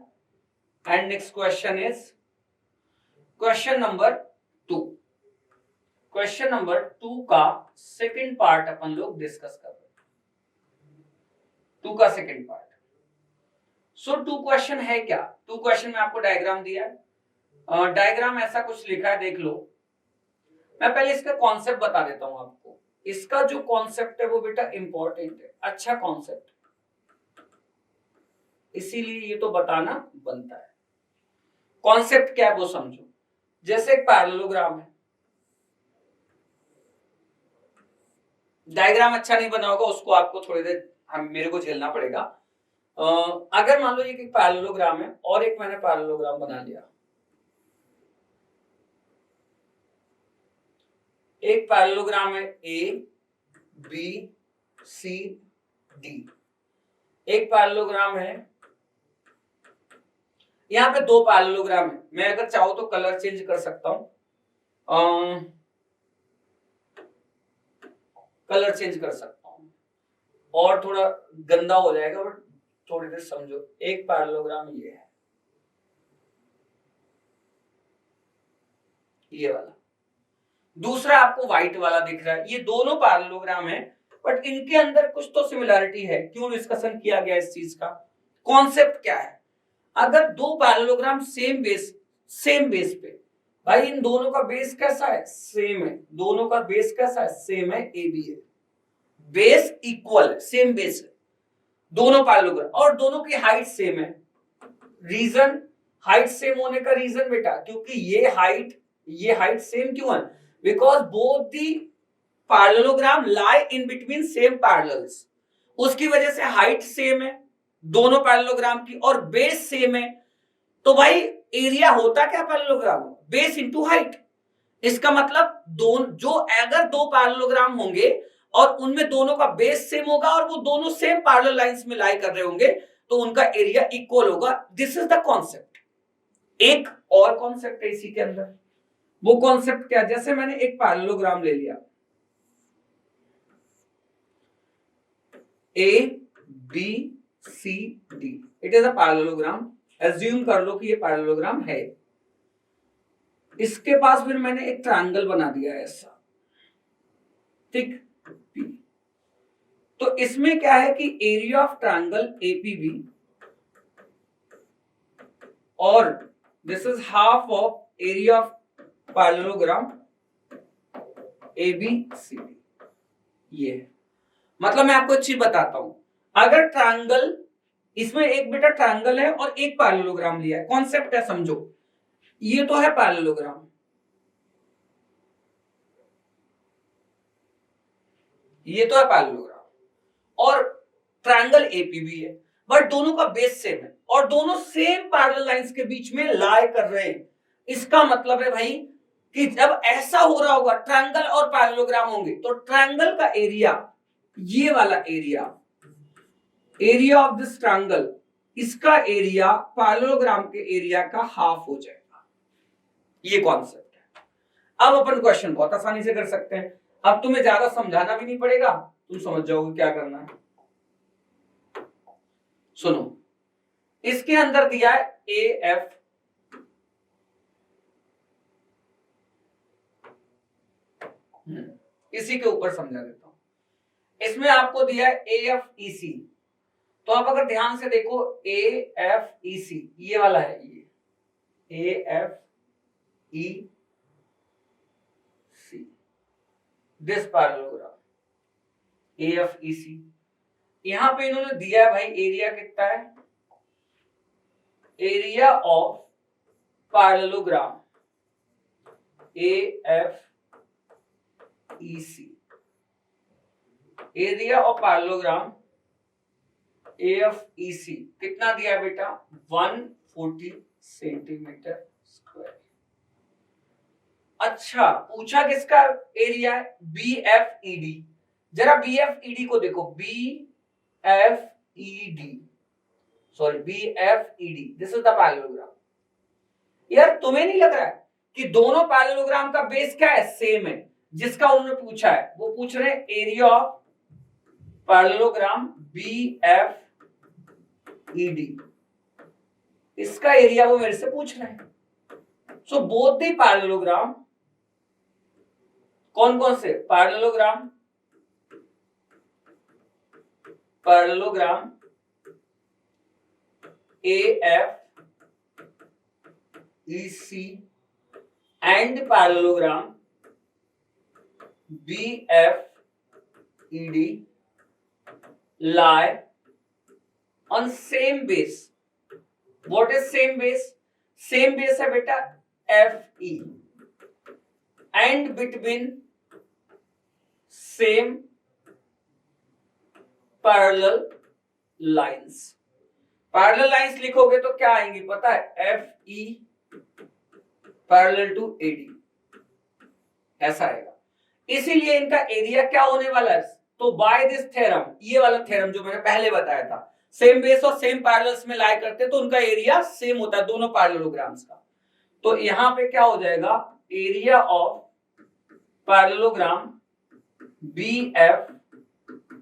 and next question is question number 2। Question number 2 का सेकंड पार्ट अपन लोग डिस्कस कर रहे हैं। 2 का सेकंड पार्ट। सो 2 क्वेश्चन है क्या, 2 क्वेश्चन में आपको डायग्राम दिया है, डायग्राम ऐसा कुछ लिखा है, देख लो। मैं पहले इसका कॉन्सेप्ट बता देता हूं आपको। इसका जो कॉन्सेप्ट है वो बेटा इंपॉर्टेंट है, अच्छा कॉन्सेप्ट, इसीलिए ये तो बताना बनता है। कॉन्सेप्ट क्या है वो समझो। जैसे एक पैरेललोग्राम है, डायग्राम अच्छा नहीं बना होगा, उसको आपको थोड़ी देर मेरे को झेलना पड़ेगा। अगर मान लो ये एक पैरेललोग्राम है और एक मैंने पैरेललोग्राम बना लिया, एक पैरेललोग्राम है ए बी सी डी, एक पैरेललोग्राम है, यहां पे 2 पैरेललोग्राम है। मैं अगर चाहूं तो कलर चेंज कर सकता हूं, कलर चेंज कर सकता हूं। और थोड़ा गंदा हो जाएगा बट थोड़ी देर समझो। एक पैरेललोग्राम ये है, ये वाला, दूसरा आपको व्हाइट वाला दिख रहा है, ये दोनों पैरेललोग्राम है बट इनके अंदर कुछ तो सिमिलरिटी है। क्यों डिस्कशन किया गया इस चीज का, कॉन्सेप्ट क्या है? अगर दो पैरेललोग्राम सेम बेस पे, भाई इन दोनों का बेस कैसा है, सेम है, दोनों का बेस कैसा है, सेम है, ए बी है, बेस इक्वल है, सेम बेस है दोनों पैरेललोग्राम, और दोनों की हाइट सेम है। रीजन, हाइट सेम होने का रीजन बेटा, क्योंकि ये हाइट सेम क्यों है, because both the parallelogram lie in between same parallels, उसकी वजह से हाइट सेम है दोनों पैरेललोग्राम की और बेस सेम है। तो भाई एरिया होता क्या पैरेललोग्राम, बेस इनटू हाइट। इसका मतलब जो अगर दो पैरेललोग्राम होंगे और उनमें दोनों का बेस सेम होगा और वो दोनों सेम पैरेलल लाइंस में लाई कर रहे होंगे तो उनका एरिया इक्वल होगा। This is the concept. एक और कॉन्सेप्ट है इसी के अंदर, वो कॉन्सेप्ट क्या, जैसे मैंने एक पैरेललोग्राम ले लिया A B C D, it is a parallelogram, assume कर लो कि ये पैरेललोग्राम है। इसके पास फिर मैंने एक ट्रायंगल बना दिया है ऐसा, ठीक, P। तो इसमें क्या है कि एरिया ऑफ ट्रायंगल एपीबी और this is half of area of parallelogram ABCD, ये है। मतलब मैं आपको एक चीज बताता हूं, अगर ट्रायंगल, इसमें एक बेटा ट्रायंगल है और एक पैरेललोग्राम लिया है, कॉन्सेप्ट है समझो, ये तो है पैरेललोग्राम, ये तो है पैरेललोग्राम और ट्रायंगल एपीबी है, बट दोनों का बेस सेम है और दोनों सेम पैरेलल लाइंस के बीच में लाई कर रहे हैं। इसका मतलब है भाई कि जब ऐसा हो रहा होगा, ट्रायंगल और पैरेललोग्राम होंगे, तो ट्रायंगल का एरिया, ये वाला एरिया ऑफ दिस ट्रायंगल, इसका एरिया पैरेललोग्राम के एरिया का हाफ हो जाएगा। ये कॉन्सेप्ट है। अब अपन क्वेश्चन बहुत आसानी से कर सकते हैं, अब तुम्हें ज्यादा समझाना भी नहीं पड़ेगा, तुम समझ जाओगे क्या करना है। सुनो, इसके अंदर दिया है ए एफ, इसी के ऊपर समझा देता हूं। इसमें आपको दिया है ए एफ ई सी, तो आप अगर ध्यान से देखो ए एफ ई सी, ये वाला है, ये A F E C, this parallelogram A F E C. यहां पे इन्होंने दिया है भाई एरिया कितना है, area of parallelogram A F E C, area of parallelogram A F E C कितना दिया है बेटा, 140 सेंटीमीटर स्क्वायर। अच्छा, पूछा किसका एरिया है, बी एफ ई डी। जरा बी एफ ई डी को देखो, B F E D, sorry B F E D, this is the parallelogram. यार तुम्हें नहीं लग रहा है कि दोनों पैरेललोग्राम का बेस क्या है, सेम है, जिसका उन्होंने पूछा है, वो पूछ रहे हैं area of parallelogram B F E D, इसका एरिया वो मेरे से पूछ रहे हैं। सो बोथ द पैरेललोग्राम, कौन कौन से parallelogram A F E C and parallelogram B F E D lie on same base. What is same base? Same base है बेटा FE and between same parallel lines. Parallel lines लिखोगे तो क्या आएंगी पता है, FE parallel to AD, ऐसा आएगा। इसीलिए इनका एरिया क्या होने वाला है, तो बाय दिस थ्योरम, ये वाला थ्योरम जो मैंने पहले बताया था, सेम बेस और सेम पैरेलल्स में लाई करते तो उनका एरिया सेम होता है दोनों पैरेललोग्राम्स का। तो यहां पे क्या हो जाएगा, area of parallelogram B F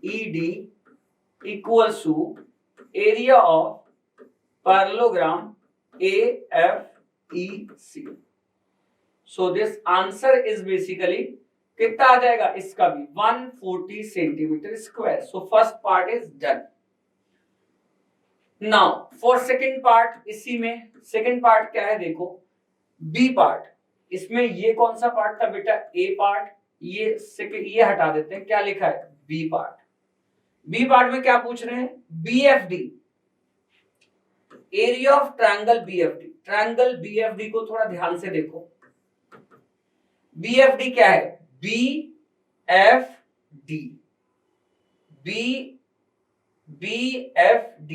E D equals to area of parallelogram AFEC. So this answer is basically कितना आ जाएगा इसका भी 140 centimetre square. So first part is done. Now for second part, इसी में second part क्या है देखो, B part. इसमें ये कौन सा पार्ट था बेटा, A पार्ट. ये हटा देते हैं, क्या लिखा है B पार्ट. B पार्ट में क्या पूछ रहे हैं, BFD, area of triangle BFD. Triangle BFD को थोड़ा ध्यान से देखो. BFD क्या है, BFD, BFD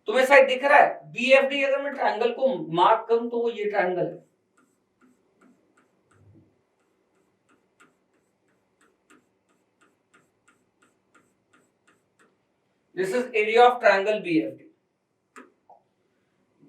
तुम्हें शायद दिख रहा है. BFD अगर मैं ट्रायंगल को मार्क करूं तो वो ये ट्रायंगल है. This is area of triangle BFD.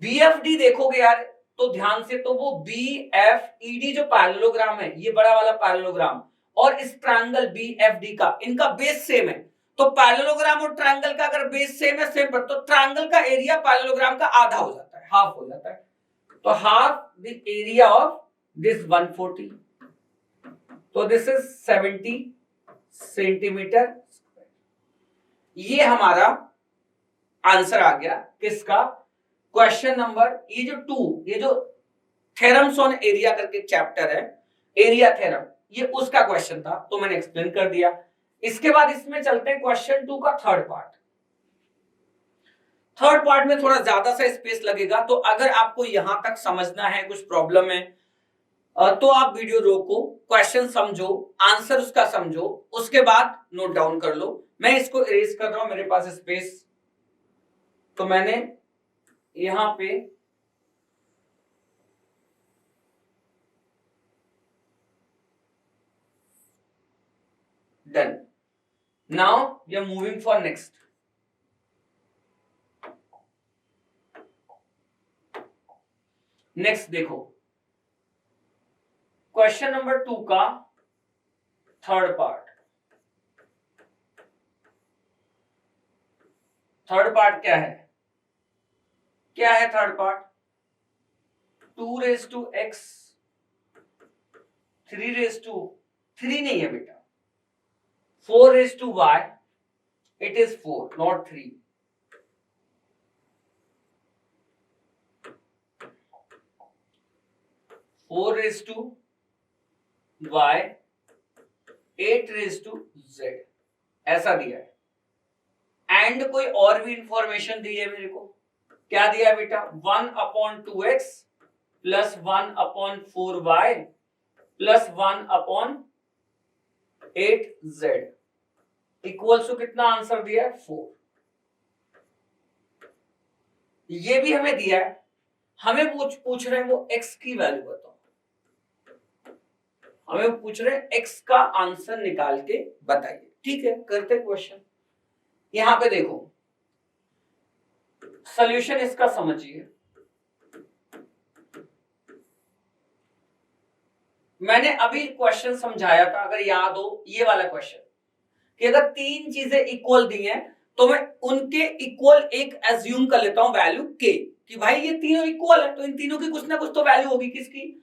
BFD देखोगे यार तो ध्यान से, तो वो BFED जो पैरेललोग्राम है, ये बड़ा वाला पैरेललोग्राम, और इस ट्रायंगल BFD का, इनका बेस सेम है. तो पैरेललोग्राम और ट्रायंगल का अगर बेस सेम है, सेम पर, तो ट्रायंगल का एरिया पैरेललोग्राम का आधा हो जाता है, हाफ हो जाता है. तो half the area of this 140. तो दिस इज 70 सेंटीमीटर. ये हमारा आंसर आ गया किसका, क्वेश्चन नंबर, ये जो 2, ये जो थ्योरम्स ऑन एरिया करके चैप्टर है, एरिया थ्योरम, ये उसका क्वेश्चन था, तो मैंने एक्सप्लेन कर दिया. इसके बाद इसमें चलते हैं क्वेश्चन 2 का थर्ड पार्ट. थर्ड पार्ट में थोड़ा ज्यादा सा स्पेस लगेगा, तो अगर आपको यहां तक समझना है, कुछ प्रॉब्लम है, तो आप वीडियो रोको, क्वेश्चन समझो, आंसर उसका समझो, उसके बाद नोट डाउन कर लो. मैं इसको इरेज कर रहा हूं, मेरे पास स्पेस, तो मैंने यहां पे done. Now we are moving for next. Next देखो, क्वेश्चन नंबर 2 का थर्ड पार्ट. थर्ड पार्ट क्या है, क्या है third part, 2 raise to x, 3 raise to 3 नहीं है बेटा, 4 raise to y, it is 4 not 3. Four raise to y, 8 raise to z, ऐसा दिया है. एंड कोई और भी इंफॉर्मेशन दी है मेरे को, क्या दिया है बेटा, 1/2x plus 1/4y plus 1/8z equals to कितना आंसर दिया है, 4. ये भी हमें दिया है, हमें पूछ रहे हैं वो x की वैल्यू बताओ. हमें पूछ रहे हैं x का आंसर निकाल के बताइए. ठीक है, करते क्वेश्चन. यहां पे देखो, सॉल्यूशन इसका समझिए. मैंने अभी क्वेश्चन समझाया था, अगर याद हो, ये वाला क्वेश्चन, कि अगर 3 चीजें इक्वल दी हैं तो मैं उनके इक्वल एक एज्यूम कर लेता हूं वैल्यू k, कि भाई ये तीनों इक्वल है, तो इन तीनों की कुछ ना कुछ तो वैल्यू होगी. किसकी,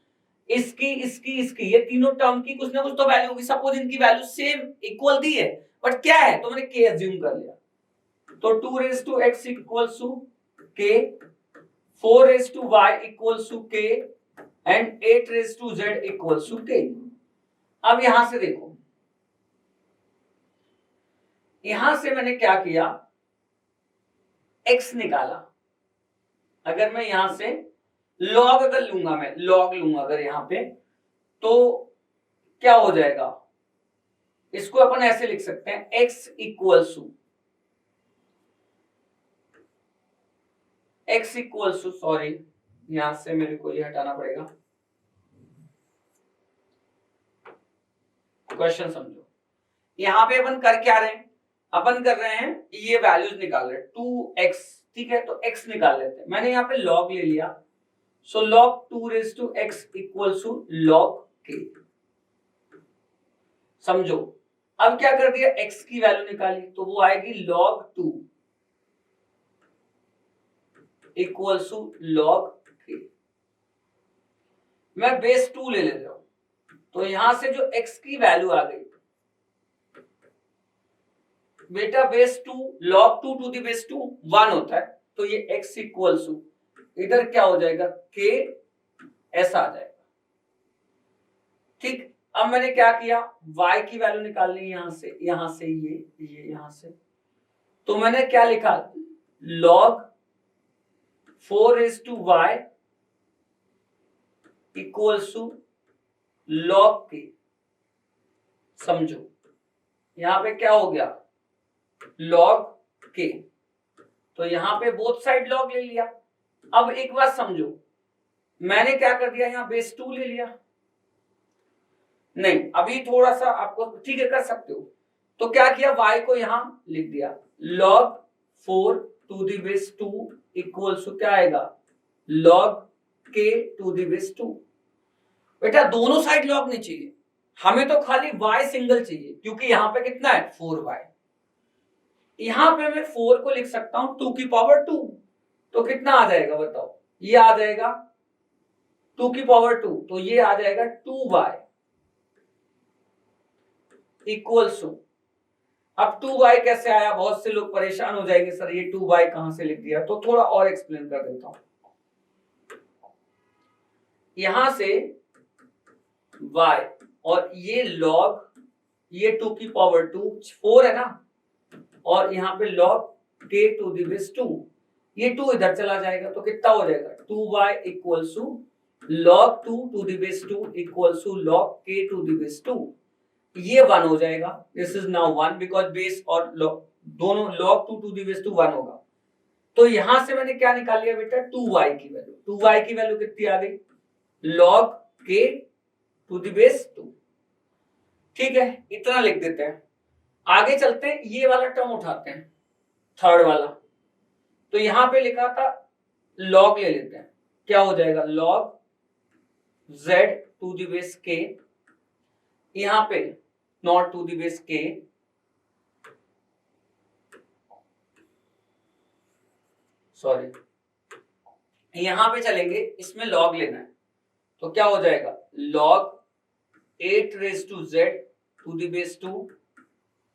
इसकी, इसकी, इसकी, ये तीनों टर्म की कुछ ना कुछ तो वैल्यू होगी. सपोज इनकी वैल्यू सेम इक्वल दी है, बट क्या है, तो मैंने k एज्यूम कर लिया. तो 2 raise to x equals to k, 4 raise to y equals to k and 8 raise to z equals to k. अब यहां से देखो, यहां से मैंने क्या किया, x निकाला. अगर मैं यहां से लॉग अगर लूंगा, मैं लॉग लूंगा अगर यहां पे, तो क्या हो जाएगा, इसको अपन ऐसे लिख सकते हैं, x इक्वल्स टू सॉरी, यहां से मेरे को ये हटाना पड़ेगा. क्वेश्चन समझो, यहां पे अपन कर क्या रहे हैं, अपन कर रहे हैं ये वैल्यूज निकाल रहे हैं, 2x, ठीक है, तो x निकाल लेते हैं. मैंने यहां पे log ले लिया, so log 2 raise to x equals to log k. समझो, अब क्या कर दिया, x की वैल्यू निकाली तो वो आएगी log 2 equals to log k। मैं बेस 2 ले रहा हूं तो यहां से जो x की वैल्यू आ गई बेटा, base 2 log 2 to the base 2 1 होता है, तो ये x इक्वल्स टू इधर क्या हो जाएगा, k ऐसा आ जाएगा। ठीक, अब मैंने क्या किया, y की वैल्यू निकालनी है यहां से ये यहां से, तो मैंने क्या लिखा, log 4:y equals to log k। समझो यहां पे क्या हो गया, log k, तो यहां पे बोथ साइड log ले लिया। अब एक बात समझो, मैंने क्या कर दिया, यहां बेस 2 ले लिया, नहीं अभी थोड़ा सा आपको, ठीक है कर सकते हो, तो क्या किया, y को यहां लिख दिया log 4 to the base 2 equals to क्या आएगा, log k to the base 2। बेटा दोनों साइड log नहीं चाहिए, हमें तो खाली y सिंगल चाहिए, क्योंकि यहां पे कितना है 4y, यहां पे मैं 4 को लिख सकता हूं 2 की पावर 2, तो कितना आ जाएगा बताओ, ये आ जाएगा 2 की पावर 2, तो ये आ जाएगा 2y इक्वल्स टू, अब 2y कैसे आया, बहुत से लोग परेशान हो जाएंगे, सर ये 2y कहां से लिख दिया, तो थोड़ा और एक्सप्लेन कर देता हूं। यहां से y और ये log, ये 2 की पावर 2 4 है ना, और यहाँ पे log k to the base 2, ये 2 इधर चला जाएगा तो कितना हो जाएगा, 2y equals to log 2 to the base 2 equals to log k to the base 2, ये 1 हो जाएगा, this is now 1 because base और दोनों log 2 टू द बेस 2 1 होगा। तो यहां से मैंने क्या निकाल लिया बेटा, 2y की वैल्यू, 2y की वैल्यू कितनी आ गई, log k to the base 2। ठीक है, इतना लिख देते हैं, आगे चलते हैं, ये वाला टर्म उठाते हैं, थर्ड वाला, तो यहां पे लिखा था log ले लेते हैं, क्या हो जाएगा, log z to the base k, यहां पे not to the base k, sorry यहां पे चलेंगे, इसमें log लेना है, तो क्या हो जाएगा, log 8 raise to z to the base 2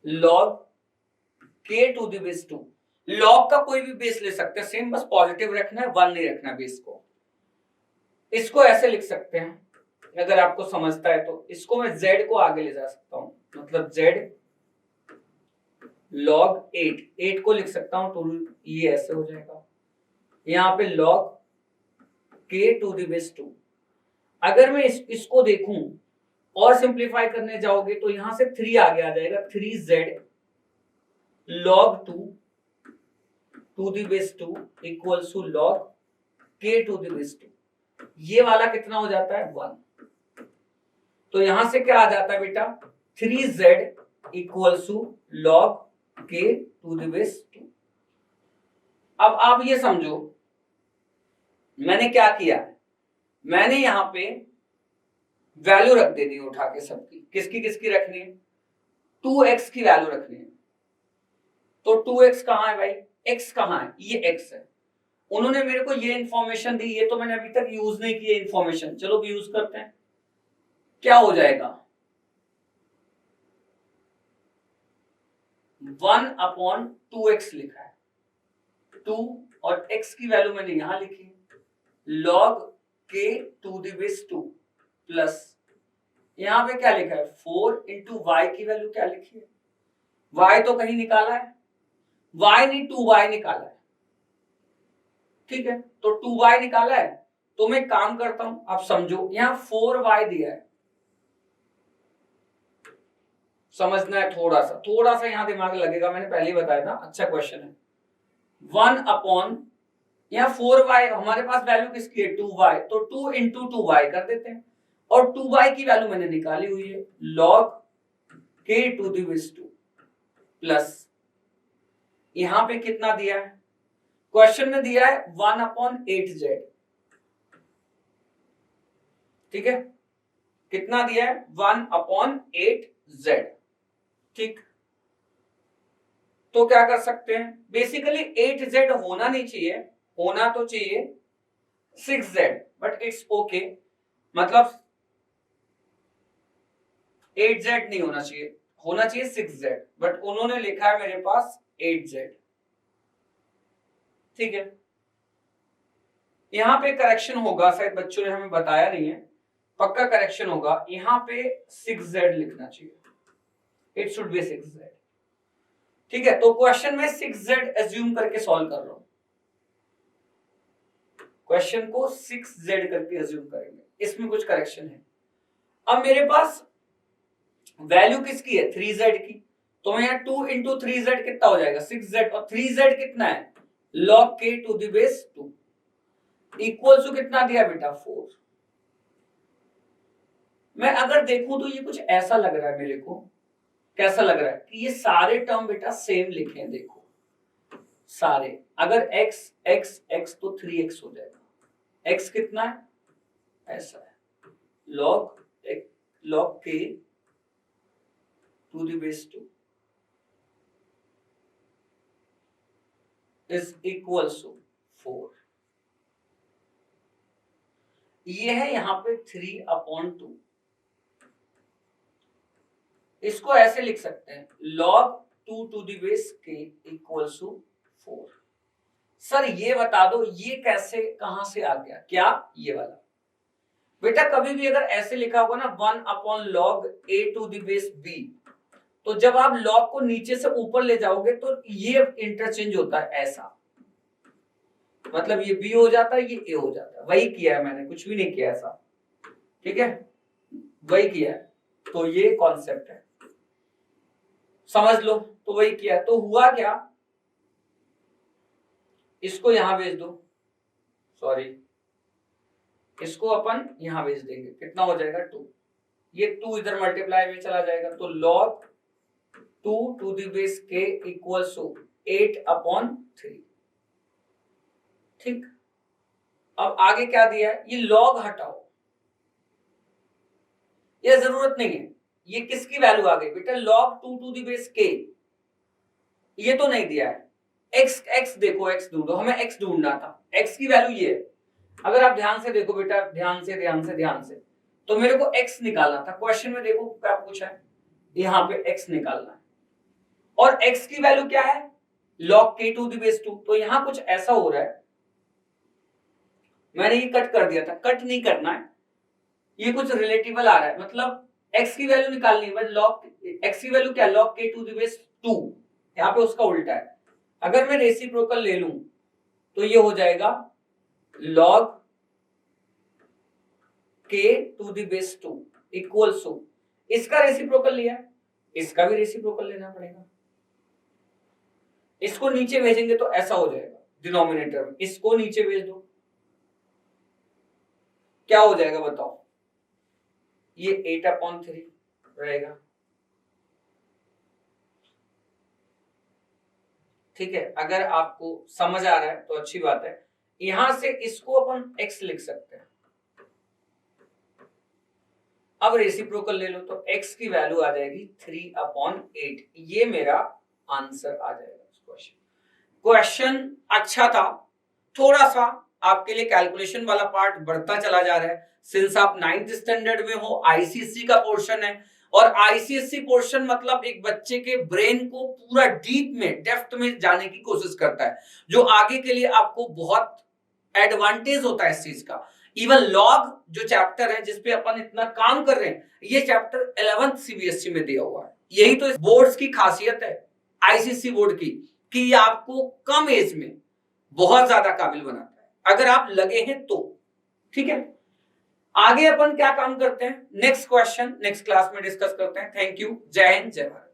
log k to the base 2। log का कोई भी बेस ले सकते हैं, सेम, बस पॉजिटिव रखना है, 1 नहीं रखना बेस को। इसको ऐसे लिख सकते हैं, अगर आपको समझता है तो, इसको मैं z को आगे ले जा सकता हूं, मतलब z log 8 को लिख सकता हूं, तो ये ऐसे हो जाएगा, यहां पे log k to the base 2। अगर मैं इसको देखूं और सिंप्लीफाई करने जाओगे तो यहां से 3 आगे आ जाएगा, 3z log 2 to the base 2 equals to log k to the base 2, ये वाला कितना हो जाता है, 1। तो यहां से क्या आ जाता है बेटा, 3z equals to log k to the base 2। अब आप ये समझो मैंने क्या किया, मैंने यहां पे वैल्यू रख देनी है उठा के सबकी, किसकी किसकी रखनी है, 2x की वैल्यू रखनी है, तो 2x कहां है भाई, x कहां है, ये x है, उन्होंने मेरे को ये इंफॉर्मेशन दी, ये तो मैंने अभी तक यूज नहीं की इंफॉर्मेशन, चलो यूज करते हैं, क्या हो जाएगा, 1/2x लिखा है, 2 और x की वैल्यू मैंने यहां लिखी, log k to the base 2 plus यहां पे क्या लिखा है, 4 इंटू वाई की वैल्यू क्या लिखी है, y तो कहीं निकाला है, y नहीं 2y निकाला है, ठीक है, तो 2y निकाला है, तो मैं काम करता हूं, आप समझो यहां 4y दिया है, समझना है थोड़ा सा यहां दिमाग लगेगा, मैंने पहले ही बताया था, अच्छा क्वेश्चन है। 1 यहाँ 4y हमारे पास वैल्यू किसकी है, 2y, तो 2 इंटू 2y कर देते हैं, और 2y की वैल्यू मैंने निकाली हुई है, log k to the base 2 plus यहां पे कितना दिया है, क्वेश्चन में दिया है 1/8z, ठीक है, कितना दिया है 1/8z, ठीक, तो क्या कर सकते हैं, बेसिकली 8z होना नहीं चाहिए, होना तो चाहिए 6z, बट इट्स ओके, मतलब 8z नहीं होना चाहिए, होना चाहिए 6z, बट उन्होंने लिखा है मेरे पास 8z। ठीक है, यहां पे करेक्शन होगा, शायद बच्चों ने हमें बताया नहीं है, पक्का करेक्शन होगा, यहां पे 6z लिखना चाहिए, इट शुड बी 6z। ठीक है, तो क्वेश्चन में 6z एज्यूम करके सॉल्व कर रहा हूं, क्वेश्चन को 6z करके एज्यूम करेंगे, इसमें कुछ करेक्शन है। अब मेरे पास वैल्यू किसकी है, 3z की, तो मैं यहाँ 2 इंटू 3z कितना हो जाएगा 6z, और 3z कितना है log k to the base 2 equal to कितना दिया बेटा 4। मैं अगर देखूं तो ये कुछ ऐसा लग रहा है मेरे को, कैसा लग रहा है कि ये सारे टर्म बेटा सेम लिखे हैं, देखो सारे, अगर x x x तो 3x हो जाएगा, x कितना है ऐसा है log k to the base 2 is equal to 4। ये है यहां पे 3/2, इसको ऐसे लिख सकते हैं log 2 to the base k equal to 4। Sir ये बता दो ये कैसे कहां से आ गया, क्या ये वाला, बेटा कभी भी अगर ऐसे लिखा होगा ना 1/log a to the base b, तो जब आप log को नीचे से ऊपर ले जाओगे तो ये इंटरचेंज होता है ऐसा, मतलब ये b हो जाता है, ये a हो जाता है, वही किया है मैंने, कुछ भी नहीं किया ऐसा, ठीक है वही किया है, तो ये कॉन्सेप्ट है, समझ लो, तो वही किया। तो हुआ क्या, इसको यहां भेज दो, सॉरी इसको अपन यहां भेज देंगे, कितना हो जाएगा 2, ये 2 इधर मल्टीप्लाई में चला जाएगा, तो log 2 to the base k equals to 8/3। ठीक, अब आगे क्या दिया है, ये log हटाओ, ये जरूरत नहीं है, ये किसकी वैल्यू आ गई बेटा log 2 to the base k, ये तो नहीं दिया है, x देखो, x ढूंढो, हमें x ढूंढना था, x की वैल्यू ये है, अगर आप ध्यान से देखो बेटा, ध्यान से, तो मेरे को x निकालना था, क्वेश्चन में देखो क्या पूछा है, यहाँ पे x निकालना है, और x की वैल्यू क्या है log k to the base 2, तो यहाँ कुछ ऐसा हो रहा है, मैंने ये कट कर दिया था, कट नहीं करना है, ये कुछ रिलेटिबल आ रहा है, मतलब x की वैल्यू निकालनी है, बट log x की वैल्यू क्या log k to the base 2, यहाँ पे उसका उल्टा है, अगर मैं रेसिप्रोकल ले लूं तो ये हो जाएगा log k to the base 2 equals to, इसका रेसिप्रोकल लिया, इसका भी रेसिप्रोकल लेना पड़ेगा, इसको नीचे भेजेंगे तो ऐसा हो जाएगा डिनोमिनेटर में, इसको नीचे भेज दो, क्या हो जाएगा बताओ, ये 8/3 रहेगा। ठीक है, अगर आपको समझ आ रहा है तो अच्छी बात है, यहां से इसको अपन x लिख सकते हैं, अब रेसिप्रोकल ले लो तो x की वैल्यू आ जाएगी 3/8, ये मेरा आंसर आ जाएगा। क्वेश्चन अच्छा था, थोड़ा सा आपके लिए कैलकुलेशन वाला पार्ट बढ़ता चला जा रहा है, सिंस आप 9th स्टैंडर्ड में हो, आईसीएससी का पोर्शन है, और आईसीएससी पोर्शन मतलब एक बच्चे के ब्रेन को पूरा डीप में, डेप्थ में जाने की कोशिश करता है, जो आगे के लिए आपको बहुत एडवांटेज होता है इस चीज का। इवन लॉग जो चैप्टर है जिसपे अपन इतना काम कर रहे हैं, ये चैप्टर 11th सीबीएसई में दिया हुआ है, यही तो इस बोर्ड्स की खासियत है आईसीएससी बोर्ड की, कि ये आपको कम एज में बहुत ज्यादा काबिल बनाता है, अगर आप लगे हैं तो। ठीक है, आगे अपन क्या काम करते हैं, नेक्स्ट क्वेश्चन नेक्स्ट क्लास में डिस्कस करते हैं। थैंक यू, जय हिंद, जय भारत।